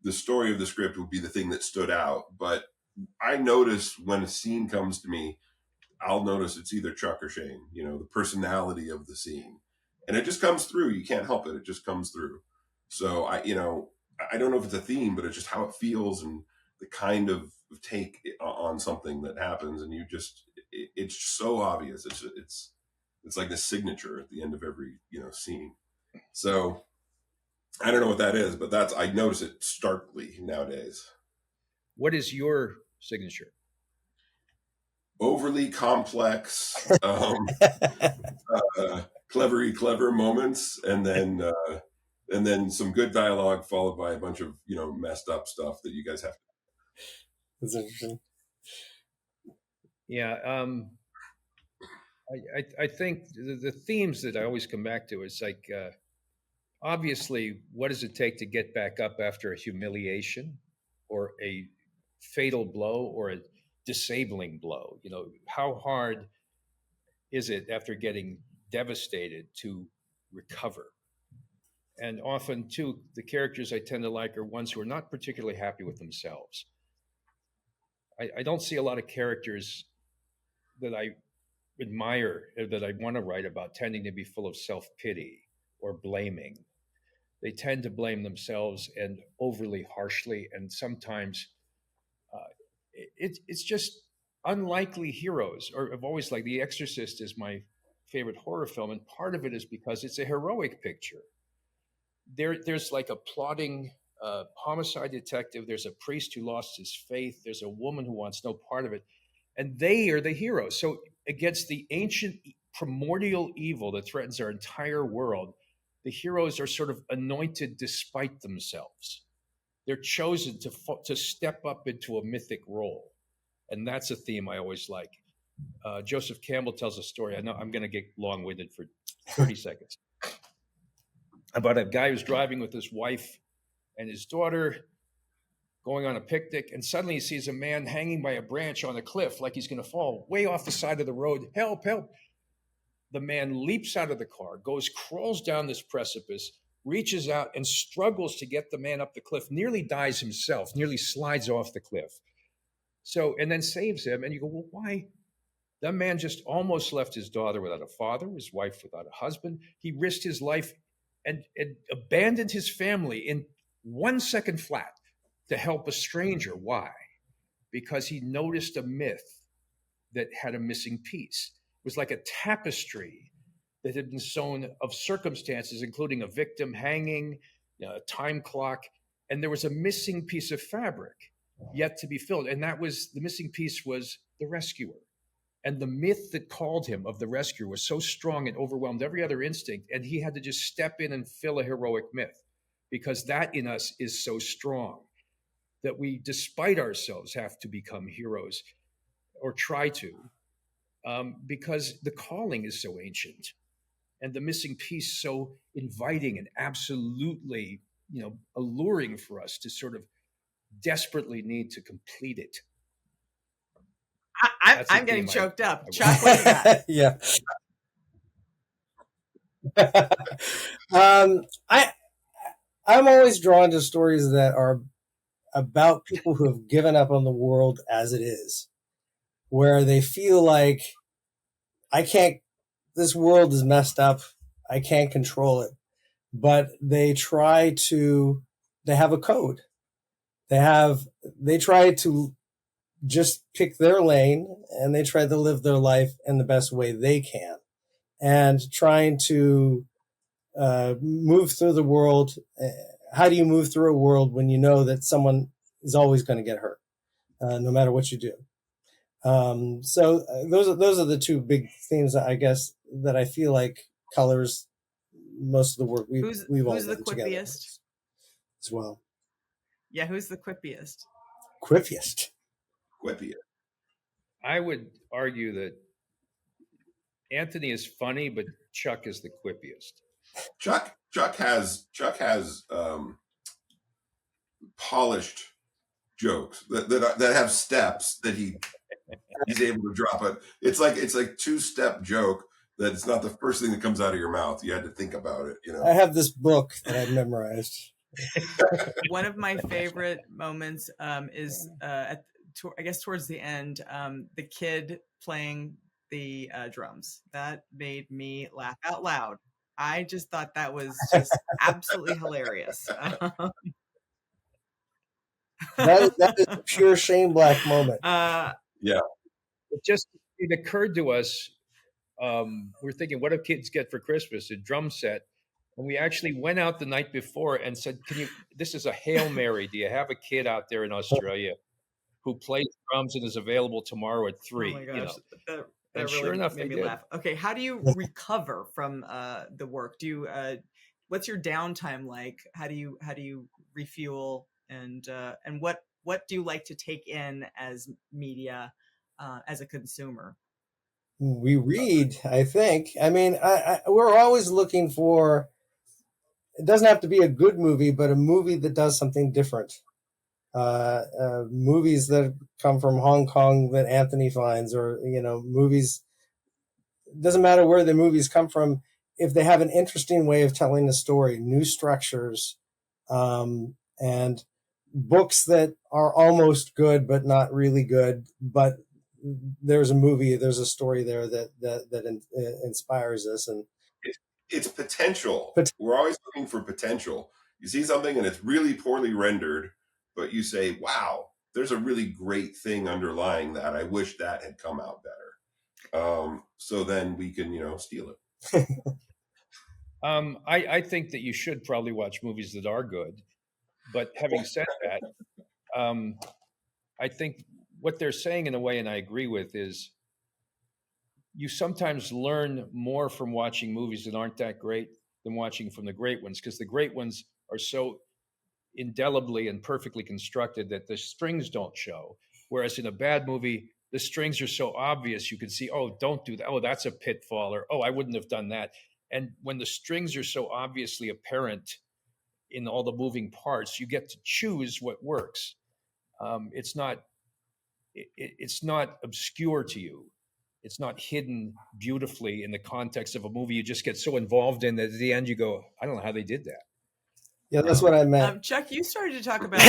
the story of the script would be the thing that stood out. But I notice when a scene comes to me, I'll notice it's either Chuck or Shane, the personality of the scene. And it just comes through. You can't help it. It just comes through. So I don't know if it's a theme, but it's just how it feels and the kind of take on something that happens. And it's so obvious. It's like the signature at the end of every, scene. So I don't know what that is, but I notice it starkly nowadays. What is your signature? Overly complex, clever moments, and then some good dialogue followed by a bunch of messed up stuff that you guys have. That's interesting. Yeah, I think the themes that I always come back to is like, obviously, what does it take to get back up after a humiliation or a fatal blow or a disabling blow? How hard is it after getting devastated to recover? And often, too, the characters I tend to like are ones who are not particularly happy with themselves. I don't see a lot of characters that I admire, that I want to write about, tending to be full of self-pity or blaming. They tend to blame themselves, and overly harshly, and sometimes it's just unlikely heroes. Or I've always liked The Exorcist is my favorite horror film, and part of it is because it's a heroic picture. There's like a plotting homicide detective. There's a priest who lost his faith. There's a woman who wants no part of it, and they are the heroes. So against the ancient primordial evil that threatens our entire world, the heroes are sort of anointed despite themselves. They're chosen to step up into a mythic role, and that's a theme I always like. Joseph Campbell tells a story. I know I'm going to get long-winded for 30 seconds. About a guy who's driving with his wife and his daughter. going on a picnic, and suddenly he sees a man hanging by a branch on a cliff like he's going to fall way off the side of the road. Help, help. The man leaps out of the car, crawls down this precipice, reaches out and struggles to get the man up the cliff, nearly dies himself, nearly slides off the cliff. So, and then saves him. And you go, well, why? That man just almost left his daughter without a father, his wife without a husband. He risked his life and abandoned his family in 1 second flat to help a stranger. Why? Because he noticed a myth that had a missing piece. It was like a tapestry that had been sewn of circumstances, including a victim hanging, a time clock, and there was a missing piece of fabric yet to be filled. And that was, the missing piece was the rescuer. And the myth that called him of the rescuer was so strong and overwhelmed every other instinct. And he had to just step in and fill a heroic myth, because that in us is so strong that we, despite ourselves, have to become heroes, or try to, because the calling is so ancient and the missing piece so inviting and absolutely, alluring for us to sort of desperately need to complete it. I'm getting choked up. Chuck, what do you got? Yeah. I'm always drawn to stories that are about people who have given up on the world as it is, where they feel like, this world is messed up, I can't control it. But they have a code. They try to just pick their lane, and they try to live their life in the best way they can, and trying to move through the world. How do you move through a world when you know that someone is always going to get hurt, no matter what you do? So those are the two big themes, I guess, that I feel like colors most of the work we've all who's the done together quippiest as well. Yeah, who's the quippiest? Quippiest. I would argue that Anthony is funny, but Chuck is the quippiest. Chuck has polished jokes that have steps that he's able to drop it. It's like two-step joke that it's not the first thing that comes out of your mouth. You had to think about it. I have this book that I've memorized. One of my favorite moments is I guess towards the end, the kid playing the drums. That made me laugh out loud. I just thought that was just absolutely hilarious. That is a pure Shane Black moment. Yeah. It occurred to us, we're thinking, what do kids get for Christmas? A drum set. And we actually went out the night before and said, this is a Hail Mary. Do you have a kid out there in Australia who plays drums and is available tomorrow at 3? Oh my gosh. That and really sure enough, made me laugh. Okay, how do you recover from the work? Do you what's your downtime like? How do you refuel, and what do you like to take in as media as a consumer? We read, I think. I mean, we're always looking for. It doesn't have to be a good movie, but a movie that does something different. Movies that come from Hong Kong that Anthony finds, or movies. It doesn't matter where the movies come from, if they have an interesting way of telling a story, new structures, and books that are almost good but not really good. But there's a story there that inspires us, and it's potential. We're always looking for potential. You see something and it's really poorly rendered, but you say, wow, there's a really great thing underlying that. I wish that had come out better. So then we can, steal it. I think that you should probably watch movies that are good. But having said that, I think what they're saying in a way, and I agree with, is you sometimes learn more from watching movies that aren't that great than watching from the great ones, because the great ones are so indelibly and perfectly constructed that the strings don't show. Whereas in a bad movie, the strings are so obvious, you can see, oh, don't do that. Oh, that's a pitfall, or, oh, I wouldn't have done that. And when the strings are so obviously apparent in all the moving parts, you get to choose what works. It's not it's not obscure to you. It's not hidden beautifully in the context of a movie. You just get so involved in that at the end you go, I don't know how they did that. Yeah, that's what I meant. Chuck, you started to talk about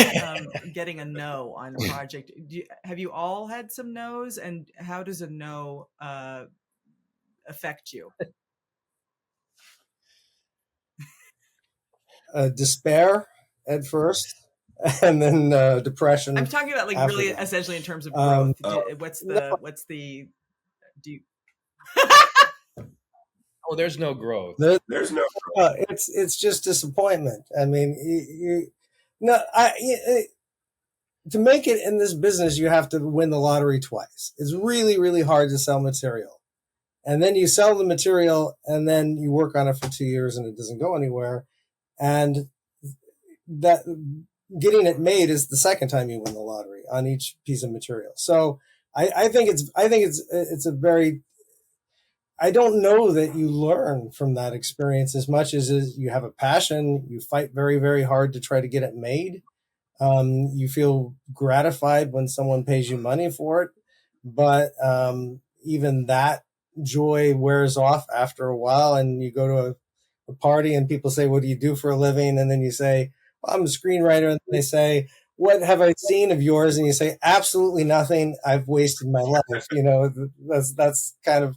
getting a no on a project. Have you all had some no's, and how does a no affect you? Despair at first, and then depression. I'm talking about like really that. essentially in terms of growth. What's the do you Oh, there's no growth. There's no. It's just disappointment. I mean, to make it in this business, you have to win the lottery twice. It's really, really hard to sell material. And then you sell the material and then you work on it for 2 years and it doesn't go anywhere. And that getting it made is the second time you win the lottery on each piece of material. So I think it's a very, I don't know that you learn from that experience as much as you have a passion. You fight very, very hard to try to get it made. You feel gratified when someone pays you money for it, but even that joy wears off after a while, and you go to a party and people say, what do you do for a living? And then you say, well, I'm a screenwriter. And they say, what have I seen of yours? And you say, absolutely nothing. I've wasted my life. That's kind of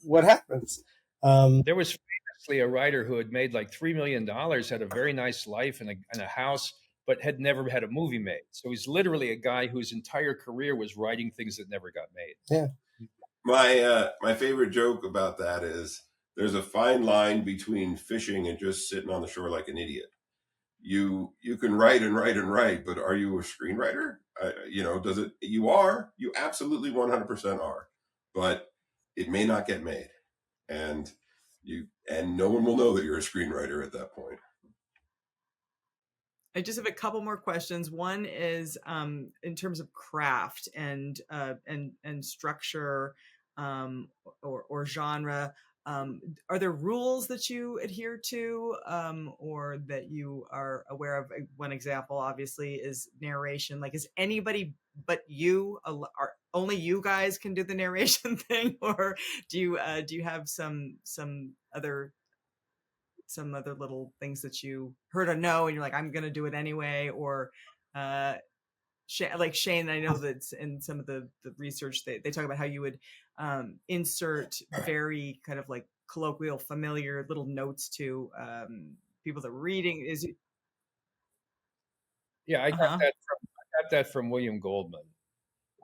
what happens. There was famously a writer who had made like $3 million, had a very nice life and a house, but had never had a movie made. So he's literally a guy whose entire career was writing things that never got made. Yeah. My favorite joke about that is there's a fine line between fishing and just sitting on the shore like an idiot. You can write and write and write, but are you a screenwriter? Does it? You are. You absolutely 100% are, but it may not get made, and no one will know that you're a screenwriter at that point. I just have a couple more questions. One is in terms of craft and structure or genre. Are there rules that you adhere to or that you are aware of? One example, obviously, is narration. Like, is anybody but you, are only you guys can do the narration thing, or do you have some other little things that you heard or know and you're like, I'm going to do it anyway? Or like Shane, I know that in some of the research they talk about how you would insert very kind of like colloquial, familiar little notes to people that were reading. Is it? Yeah, I got that from William Goldman,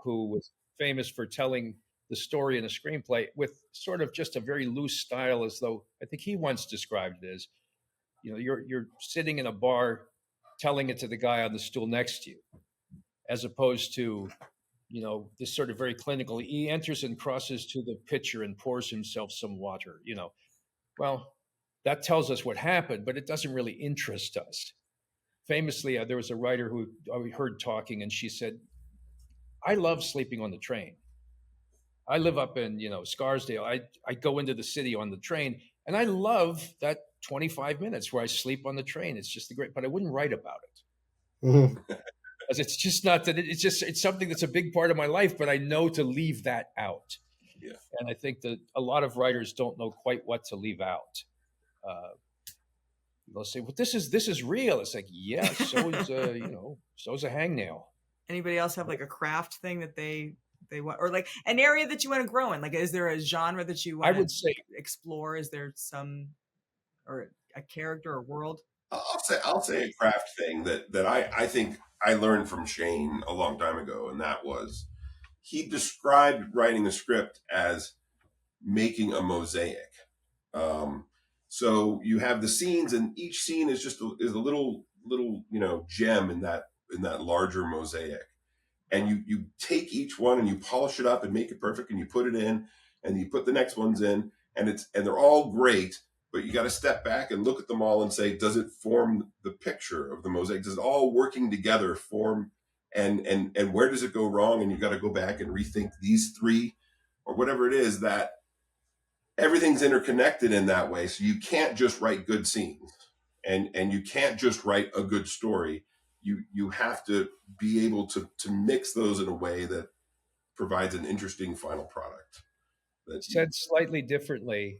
who was famous for telling the story in a screenplay with sort of just a very loose style, as though I think he once described it as, you're sitting in a bar telling it to the guy on the stool next to you, as opposed to, this sort of very clinical. He enters and crosses to the pitcher and pours himself some water. Well, that tells us what happened, but it doesn't really interest us. Famously, there was a writer who I heard talking, and she said, I love sleeping on the train. I live up in, Scarsdale. I go into the city on the train, and I love that 25 minutes where I sleep on the train. It's just but I wouldn't write about it. Mm-hmm. Because it's just not that it's something that's a big part of my life, but I know to leave that out. Yeah. And I think that a lot of writers don't know quite what to leave out. They'll say, well, this is real. It's like, yeah, so is so is a hangnail. Anybody else have like a craft thing that they want, or like an area that you want to grow in? Like, is there a genre that you want to explore? Is there some, or a character or world? I'll say a craft thing that I think I learned from Shane a long time ago, and that was, he described writing a script as making a mosaic. So you have the scenes, and each scene is just a little gem in that larger mosaic. And you take each one and you polish it up and make it perfect, and you put it in, and you put the next ones in, and they're all great. But you got to step back and look at them all and say, does it form the picture of the mosaic? Does it all working together form? And where does it go wrong? And you got to go back and rethink these three or whatever it is, that everything's interconnected in that way. So you can't just write good scenes, and you can't just write a good story. you have to be able to mix those in a way that provides an interesting final product. Said slightly differently,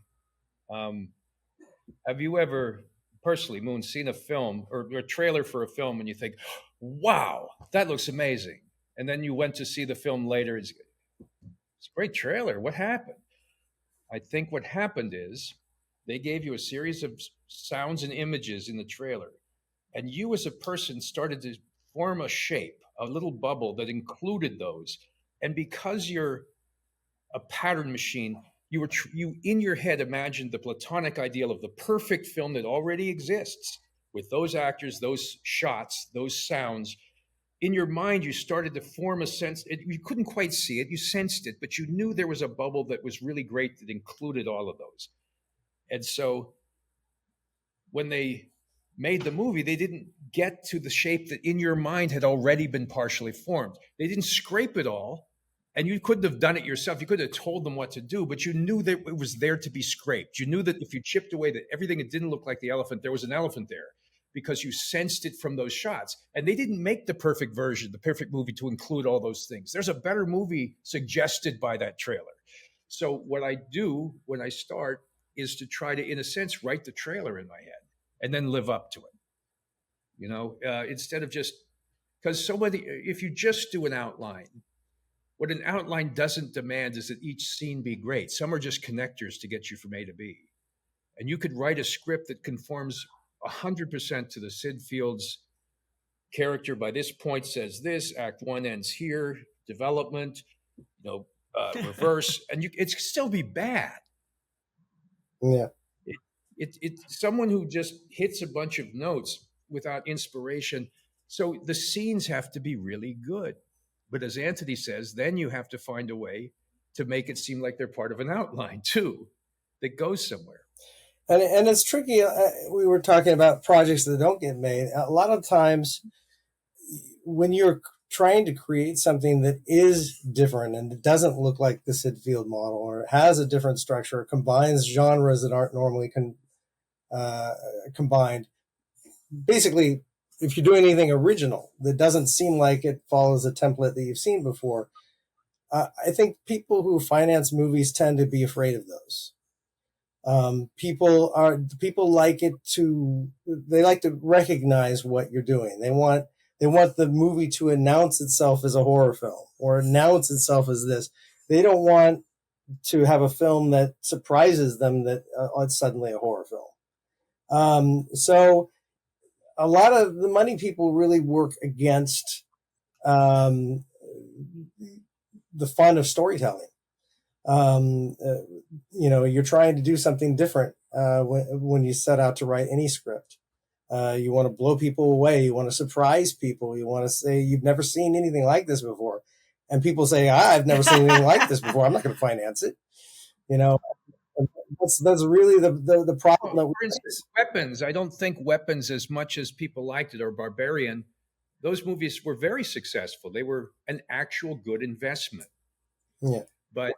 have you ever, personally, Moon, seen a film or a trailer for a film and you think, wow, that looks amazing? And then you went to see the film later. It's a great trailer. What happened? I think what happened is they gave you a series of sounds and images in the trailer, and you as a person started to form a shape, a little bubble that included those. And because you're a pattern machine, you in your head imagined the platonic ideal of the perfect film that already exists with those actors, those shots, those sounds. In your mind, you started to form a sense. You couldn't quite see it, you sensed it, but you knew there was a bubble that was really great that included all of those. And so when they made the movie, they didn't get to the shape that in your mind had already been partially formed. They didn't scrape it all, and you couldn't have done it yourself. You could have told them what to do, but you knew that it was there to be scraped. You knew that if you chipped away that everything that didn't look like the elephant, there was an elephant there because you sensed it from those shots. And they didn't make the perfect version, the perfect movie to include all those things. There's a better movie suggested by that trailer. So what I do when I start is to try to, in a sense, write the trailer in my head and then live up to it. Instead of just, because if you just do an outline, what an outline doesn't demand is that each scene be great. Some are just connectors to get you from A to B. And you could write a script that conforms 100% to the Sid Fields character. By this point says this, act one ends here, development, reverse, and it could still be bad. Yeah. It's someone who just hits a bunch of notes without inspiration. So the scenes have to be really good. But as Anthony says, then you have to find a way to make it seem like they're part of an outline too, that goes somewhere. And it's tricky. We were talking about projects that don't get made. A lot of times when you're trying to create something that is different and it doesn't look like the Sid Field model, or it has a different structure, or combines genres that aren't normally combined. Basically, if you're doing anything original that doesn't seem like it follows a template that you've seen before, I think people who finance movies tend to be afraid of those. People like they like to recognize what you're doing. They want the movie to announce itself as a horror film or announce itself as this. They don't want to have a film that surprises them that it's suddenly a horror film. So a lot of the money people really work against the fun of storytelling. You're trying to do something different when you set out to write any script. You want to blow people away. You want to surprise people. You want to say you've never seen anything like this before. And people say, I've never seen anything like this before. I'm not going to finance it. That's really the problem. For instance, Weapons. I don't think Weapons, as much as people liked it, or Barbarian, those movies were very successful. They were an actual good investment. Yeah. But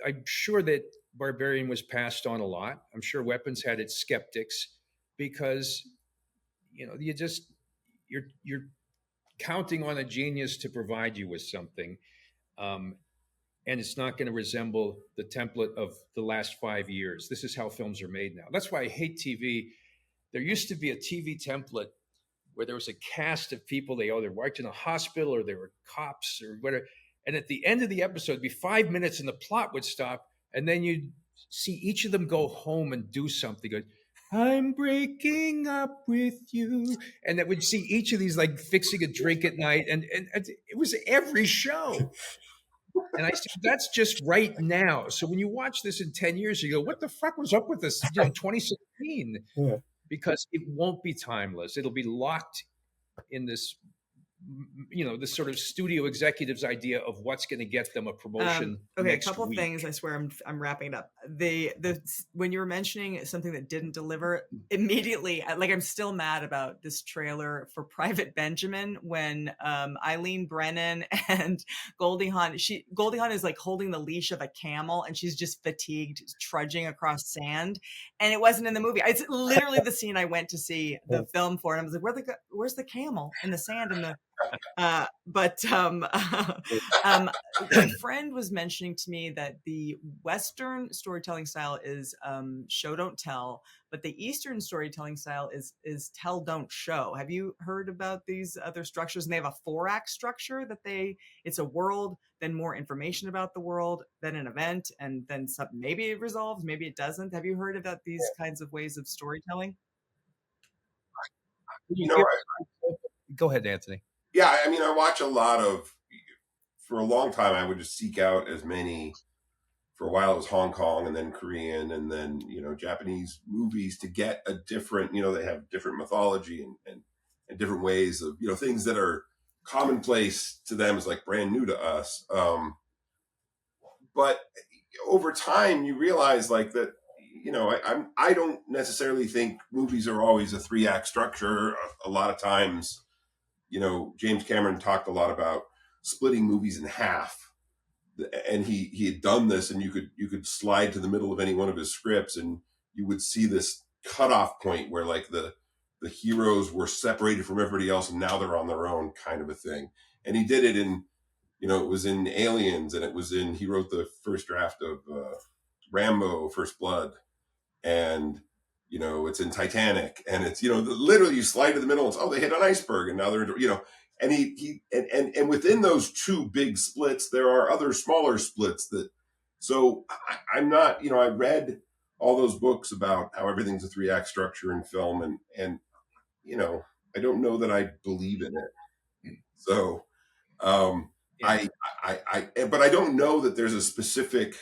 I'm sure that Barbarian was passed on a lot. I'm sure Weapons had its skeptics because, you're counting on a genius to provide you with something. And it's not going to resemble the template of the last 5 years. This is how films are made now. That's why I hate TV. There used to be a TV template where there was a cast of people. They either worked in a hospital or they were cops or whatever. And at the end of the episode, it'd be 5 minutes and the plot would stop. And then you'd see each of them go home and do something. Go, I'm breaking up with you. And that would see each of these like fixing a drink at night. And it was every show. And I said, that's just right now. So when you watch this in 10 years, you go, what the fuck was up with this, 2016? Yeah. Because it won't be timeless. It'll be locked in this the sort of studio executive's idea of what's going to get them a promotion Okay, a next couple week. things. I swear I'm wrapping it up. The when you were mentioning something that didn't deliver immediately, like I'm still mad about this trailer for Private Benjamin when Eileen Brennan and Goldie Hawn. Goldie Hawn is like holding the leash of a camel and she's just fatigued, trudging across sand, and it wasn't in the movie. It's literally the scene I went to see the film for, and I was like, where's the camel in the sand and the my friend was mentioning to me that the Western storytelling style is show don't tell, but the Eastern storytelling style is tell don't show. Have you heard about these other structures? And they have a 4-act structure it's a world, then more information about the world, then an event, and then maybe it resolves, maybe it doesn't. Have you heard about these kinds of ways of storytelling? Go ahead, Anthony. Yeah, I mean, I watch a lot of. For a long time, I would just seek out as many. For a while, it was Hong Kong, and then Korean, and then Japanese movies to get a different. They have different mythology and different ways of things that are commonplace to them is like brand new to us. But over time, you realize like that. I don't necessarily think movies are always a 3-act structure. A lot of times. James Cameron talked a lot about splitting movies in half, and he had done this, and you could slide to the middle of any one of his scripts, and you would see this cutoff point where like the heroes were separated from everybody else, and now they're on their own, kind of a thing. And he did it in, it was in Aliens, and he wrote the first draft of Rambo: First Blood, and it's in Titanic, and it's literally you slide to the middle, and it's, they hit an iceberg, and now they're and and within those two big splits there are other smaller splits that. So I'm not, I read all those books about how everything's a 3-act structure in film, and I don't know that I believe in it. So yeah. But I don't know that there's a specific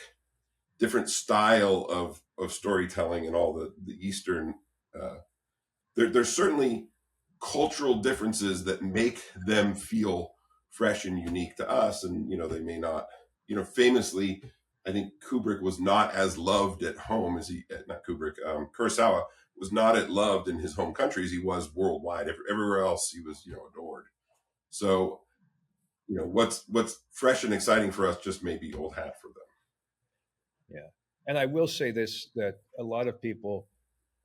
different style of storytelling in all the Eastern. There's certainly cultural differences that make them feel fresh and unique to us, and they may not. Famously, I think Kubrick was not as loved at home as not Kubrick. Kurosawa was not as loved in his home country as he was worldwide. Everywhere else, he was adored. So what's fresh and exciting for us just may be old hat for them. Yeah. And I will say this, that a lot of people,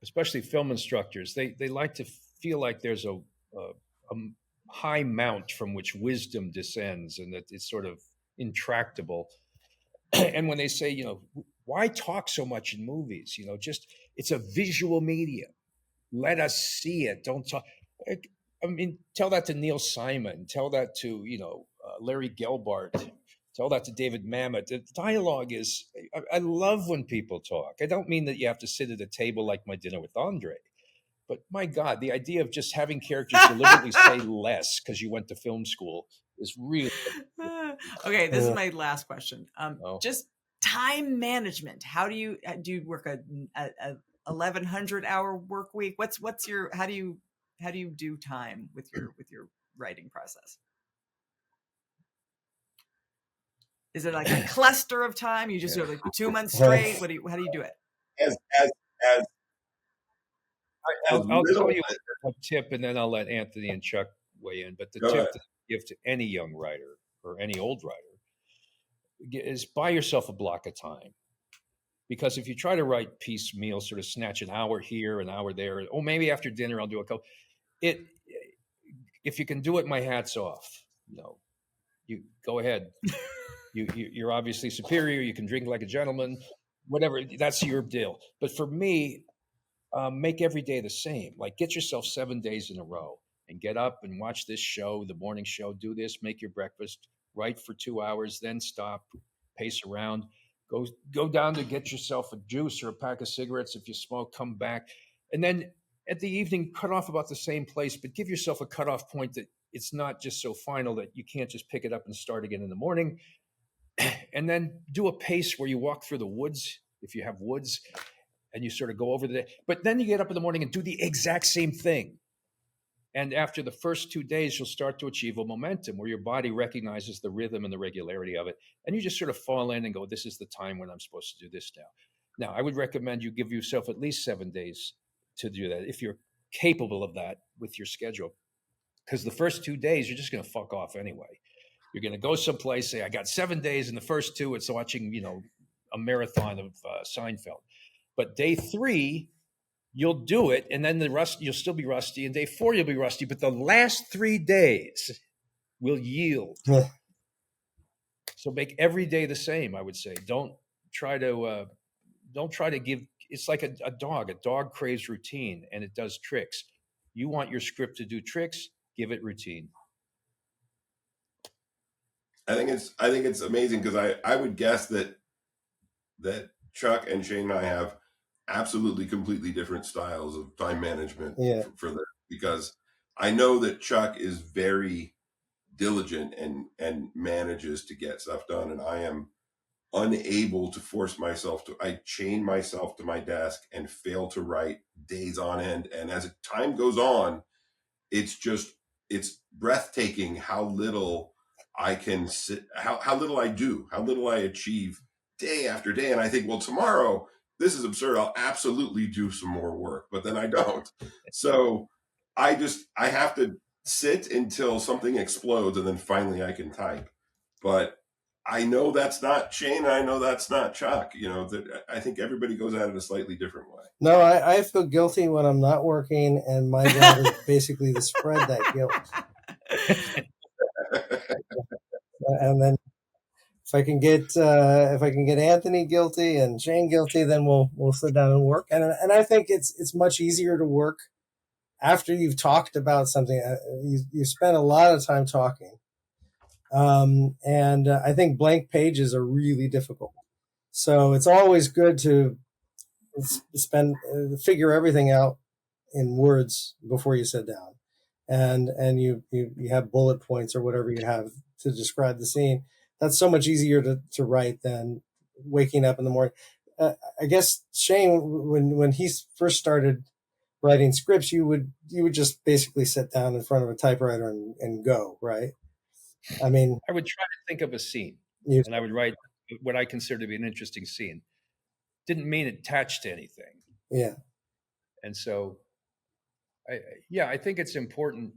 especially film instructors, they like to feel like there's a high mount from which wisdom descends, and that it's sort of intractable. And when they say, why talk so much in movies? Just it's a visual medium. Let us see it. Don't talk. I mean, tell that to Neil Simon. Tell that to Larry Gelbart. Tell that to David Mamet. The dialogue is, I love when people talk. I don't mean that you have to sit at a table like My Dinner with Andre, but my God, the idea of just having characters deliberately say less because you went to film school is really. Okay, this is my last question. Just time management. How do you work a 1,100-hour work week? What's your, how do you do time with your writing process? Is it like a cluster of time? You just do it like 2 months straight? How do you do it? I'll tell you a tip, and then I'll let Anthony and Chuck weigh in. But the tip that I give to any young writer or any old writer is buy yourself a block of time. Because if you try to write piecemeal, sort of snatch an hour here, an hour there, maybe after dinner I'll do a couple. If you can do it, my hat's off. You go ahead. You're obviously superior. You can drink like a gentleman, whatever. That's your deal. But for me, make every day the same. Like get yourself 7 days in a row and get up and watch this show, the morning show. Do this, make your breakfast, write for 2 hours, then stop, pace around, go down to get yourself a juice or a pack of cigarettes. If you smoke, come back, and then at the evening, cut off about the same place, but give yourself a cutoff point that it's not just so final that you can't just pick it up and start again in the morning. And then do a pace where you walk through the woods, if you have woods, and you sort of go over the day. But then you get up in the morning and do the exact same thing. And after the first 2 days, you'll start to achieve a momentum where your body recognizes the rhythm and the regularity of it. And you just sort of fall in and go, this is the time when I'm supposed to do this now. Now, I would recommend you give yourself at least 7 days to do that if you're capable of that with your schedule. Because the first 2 days, you're just going to fuck off anyway. You're going to go someplace, say, I got 7 days, and the first 2, it's watching, a marathon of Seinfeld. But day 3, you'll do it, and then you'll still be rusty, and day 4 you'll be rusty, but the last 3 days will yield. So make every day the same, I would say. Don't try to give. It's like a dog. A dog craves routine, and it does tricks. You want your script to do tricks, give it routine. I think it's amazing, because I would guess that Chuck and Shane and I have absolutely completely different styles of time management for that, because I know that Chuck is very diligent and manages to get stuff done, and I am unable to force myself to. I chain myself to my desk and fail to write days on end, and as time goes on, it's breathtaking how little I can sit, how little I do, how little I achieve day after day. And I think, well, tomorrow, this is absurd, I'll absolutely do some more work, but then I don't. So I have to sit until something explodes, and then finally I can type. But I know that's not Shane, and I know that's not Chuck. That I think everybody goes at it a slightly different way. No, I feel guilty when I'm not working, and my job is basically to spread that guilt. And then if I can get Anthony guilty and Shane guilty, then we'll sit down and work. And I think it's much easier to work after you've talked about something. You spend a lot of time talking, and I think blank pages are really difficult. So it's always good to figure everything out in words before you sit down, and you have bullet points or whatever you have to describe the scene. That's so much easier to write than waking up in the morning. I guess Shane, when he first started writing scripts, you would just basically sit down in front of a typewriter and go, right? I mean, I would try to think of a scene, and I would write what I consider to be an interesting scene. Didn't mean it attached to anything. Yeah. And so, I think it's important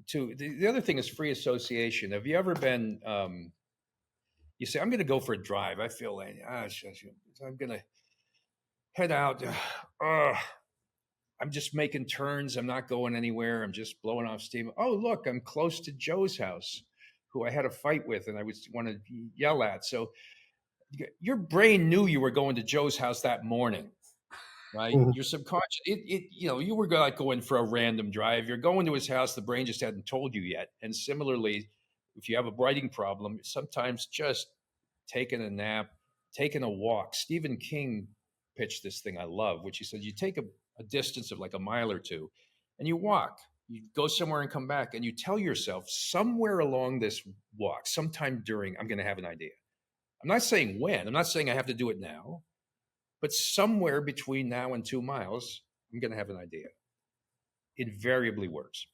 to. The other thing is free association. Have you ever been? You say, I'm going to go for a drive. I feel like I'm going to head out. I'm just making turns. I'm not going anywhere. I'm just blowing off steam. Oh, look, I'm close to Joe's house, who I had a fight with and I want to yell at. So your brain knew you were going to Joe's house that morning, right? Mm-hmm. Your subconscious, you were like going for a random drive. You're going to his house. The brain just hadn't told you yet. And similarly, if you have a writing problem, sometimes just taking a nap, taking a walk. Stephen King pitched this thing I love, which he said, you take a distance of like a mile or two and you walk, you go somewhere and come back, and you tell yourself somewhere along this walk, sometime during, I'm going to have an idea. I'm not saying when, I'm not saying I have to do it now, but somewhere between now and 2 miles, I'm going to have an idea. Invariably works.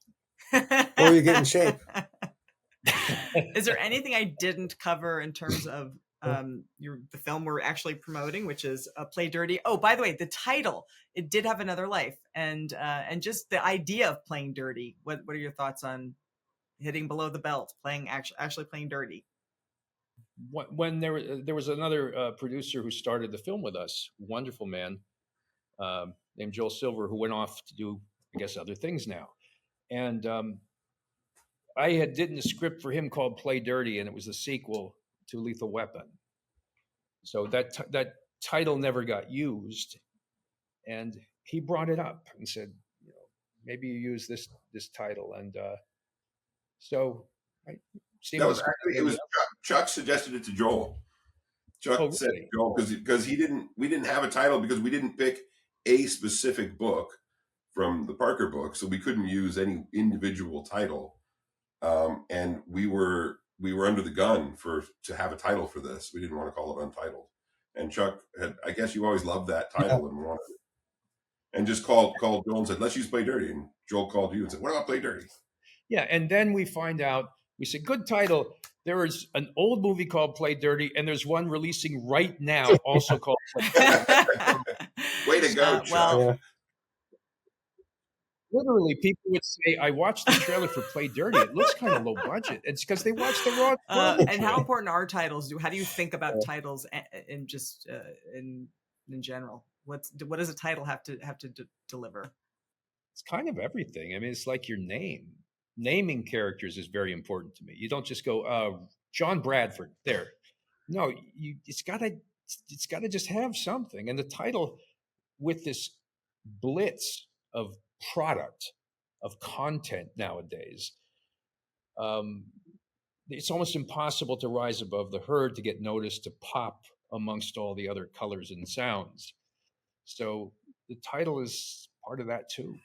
Or you get in shape. Is there anything I didn't cover in terms of the film we're actually promoting, which is Play Dirty? Oh, by the way, the title, it did have another life, and just the idea of playing dirty. What are your thoughts on hitting below the belt, actually playing dirty? When there was another producer who started the film with us, wonderful man named Joel Silver, who went off to do, I guess, other things now, and I had did a script for him called Play Dirty, and it was the sequel to Lethal Weapon. So that title never got used, and he brought it up and said, maybe you use this title, and so it was Chuck suggested it to Joel. Chuck said to Joel because we didn't have a title because we didn't pick a specific book from the Parker book, so we couldn't use any individual title. And we were under the gun to have a title for this. We didn't want to call it Untitled. And Chuck I guess you always loved that title and wanted it. and just called Joel and said, let's use Play Dirty. And Joel called you and said, what about Play Dirty? Yeah, and then we find out, we said, good title. There is an old movie called Play Dirty, and there's one releasing right now also called Play Dirty. Way to go, Chuck. Yeah. Literally, people would say, I watched the trailer for Play Dirty. It looks kind of low budget. It's because they watched the wrong film. And how important are titles? How do you think about titles in just in general? What does a title have to deliver? It's kind of everything. I mean, it's like your name. Naming characters is very important to me. You don't just go, John Bradford, there. No, it's gotta just have something. And the title, with this blitz of product, of content nowadays, it's almost impossible to rise above the herd, to get noticed, to pop amongst all the other colors and sounds. So the title is part of that too.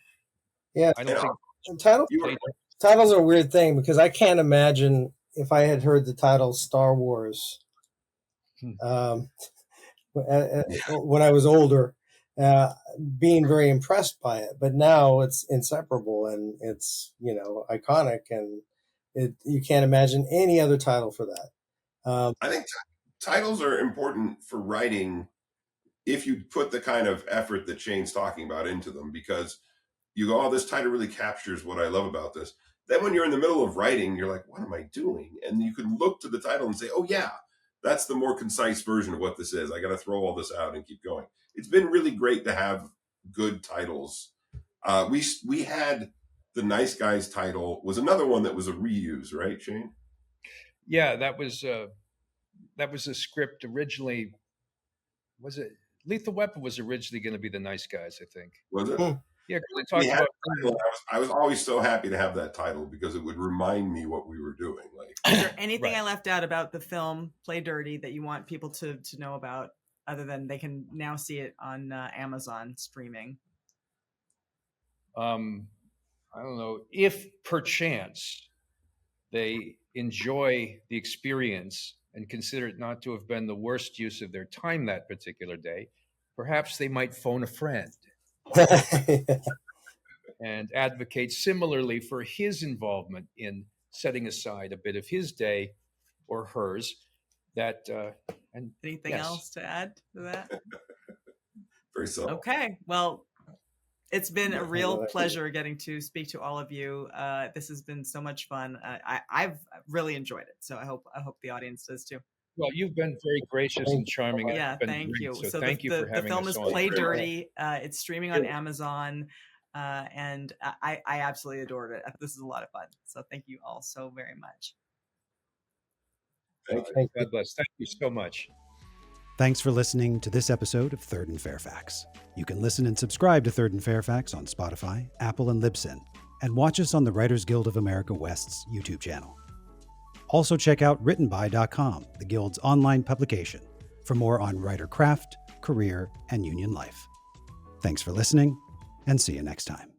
Yeah, I don't think titles are a weird thing, because I can't imagine if I had heard the title Star Wars when I was older, being very impressed by it. But now it's inseparable, and it's, iconic, and you can't imagine any other title for that. I think titles are important for writing if you put the kind of effort that Shane's talking about into them, because you go, oh, this title really captures what I love about this. Then when you're in the middle of writing, you're like, what am I doing? And you can look to the title and say, oh yeah, that's the more concise version of what this is. I got to throw all this out and keep going. It's been really great to have good titles. We had the Nice Guys title was another one that was a reuse, right, Shane? Yeah, that was a script originally. Was it Lethal Weapon was originally going to be the Nice Guys, I think. Was it? Yeah, they talked about. I was always so happy to have that title, because it would remind me what we were doing. Like, is there anything I left out about the film Play Dirty that you want people to know about, other than they can now see it on Amazon streaming? I don't know, if perchance they enjoy the experience and consider it not to have been the worst use of their time that particular day, perhaps they might phone a friend and advocate similarly for his involvement in setting aside a bit of his day or hers. And anything else to add to that? Very so. Okay, well, it's been a real pleasure getting to speak to all of you. This has been so much fun. I've really enjoyed it, so I hope the audience does too. Well, you've been very gracious and charming. Yeah, thank you. So thank you for having us on. The film is Play Dirty. It's streaming on Amazon, and I absolutely adored it. This is a lot of fun. So thank you all so very much. Thank you. God bless. Thank you so much. Thanks for listening to this episode of Third and Fairfax. You can listen and subscribe to Third and Fairfax on Spotify, Apple, and Libsyn, and watch us on the Writers Guild of America West's YouTube channel. Also check out writtenby.com, the Guild's online publication, for more on writer craft, career, and union life. Thanks for listening, and see you next time.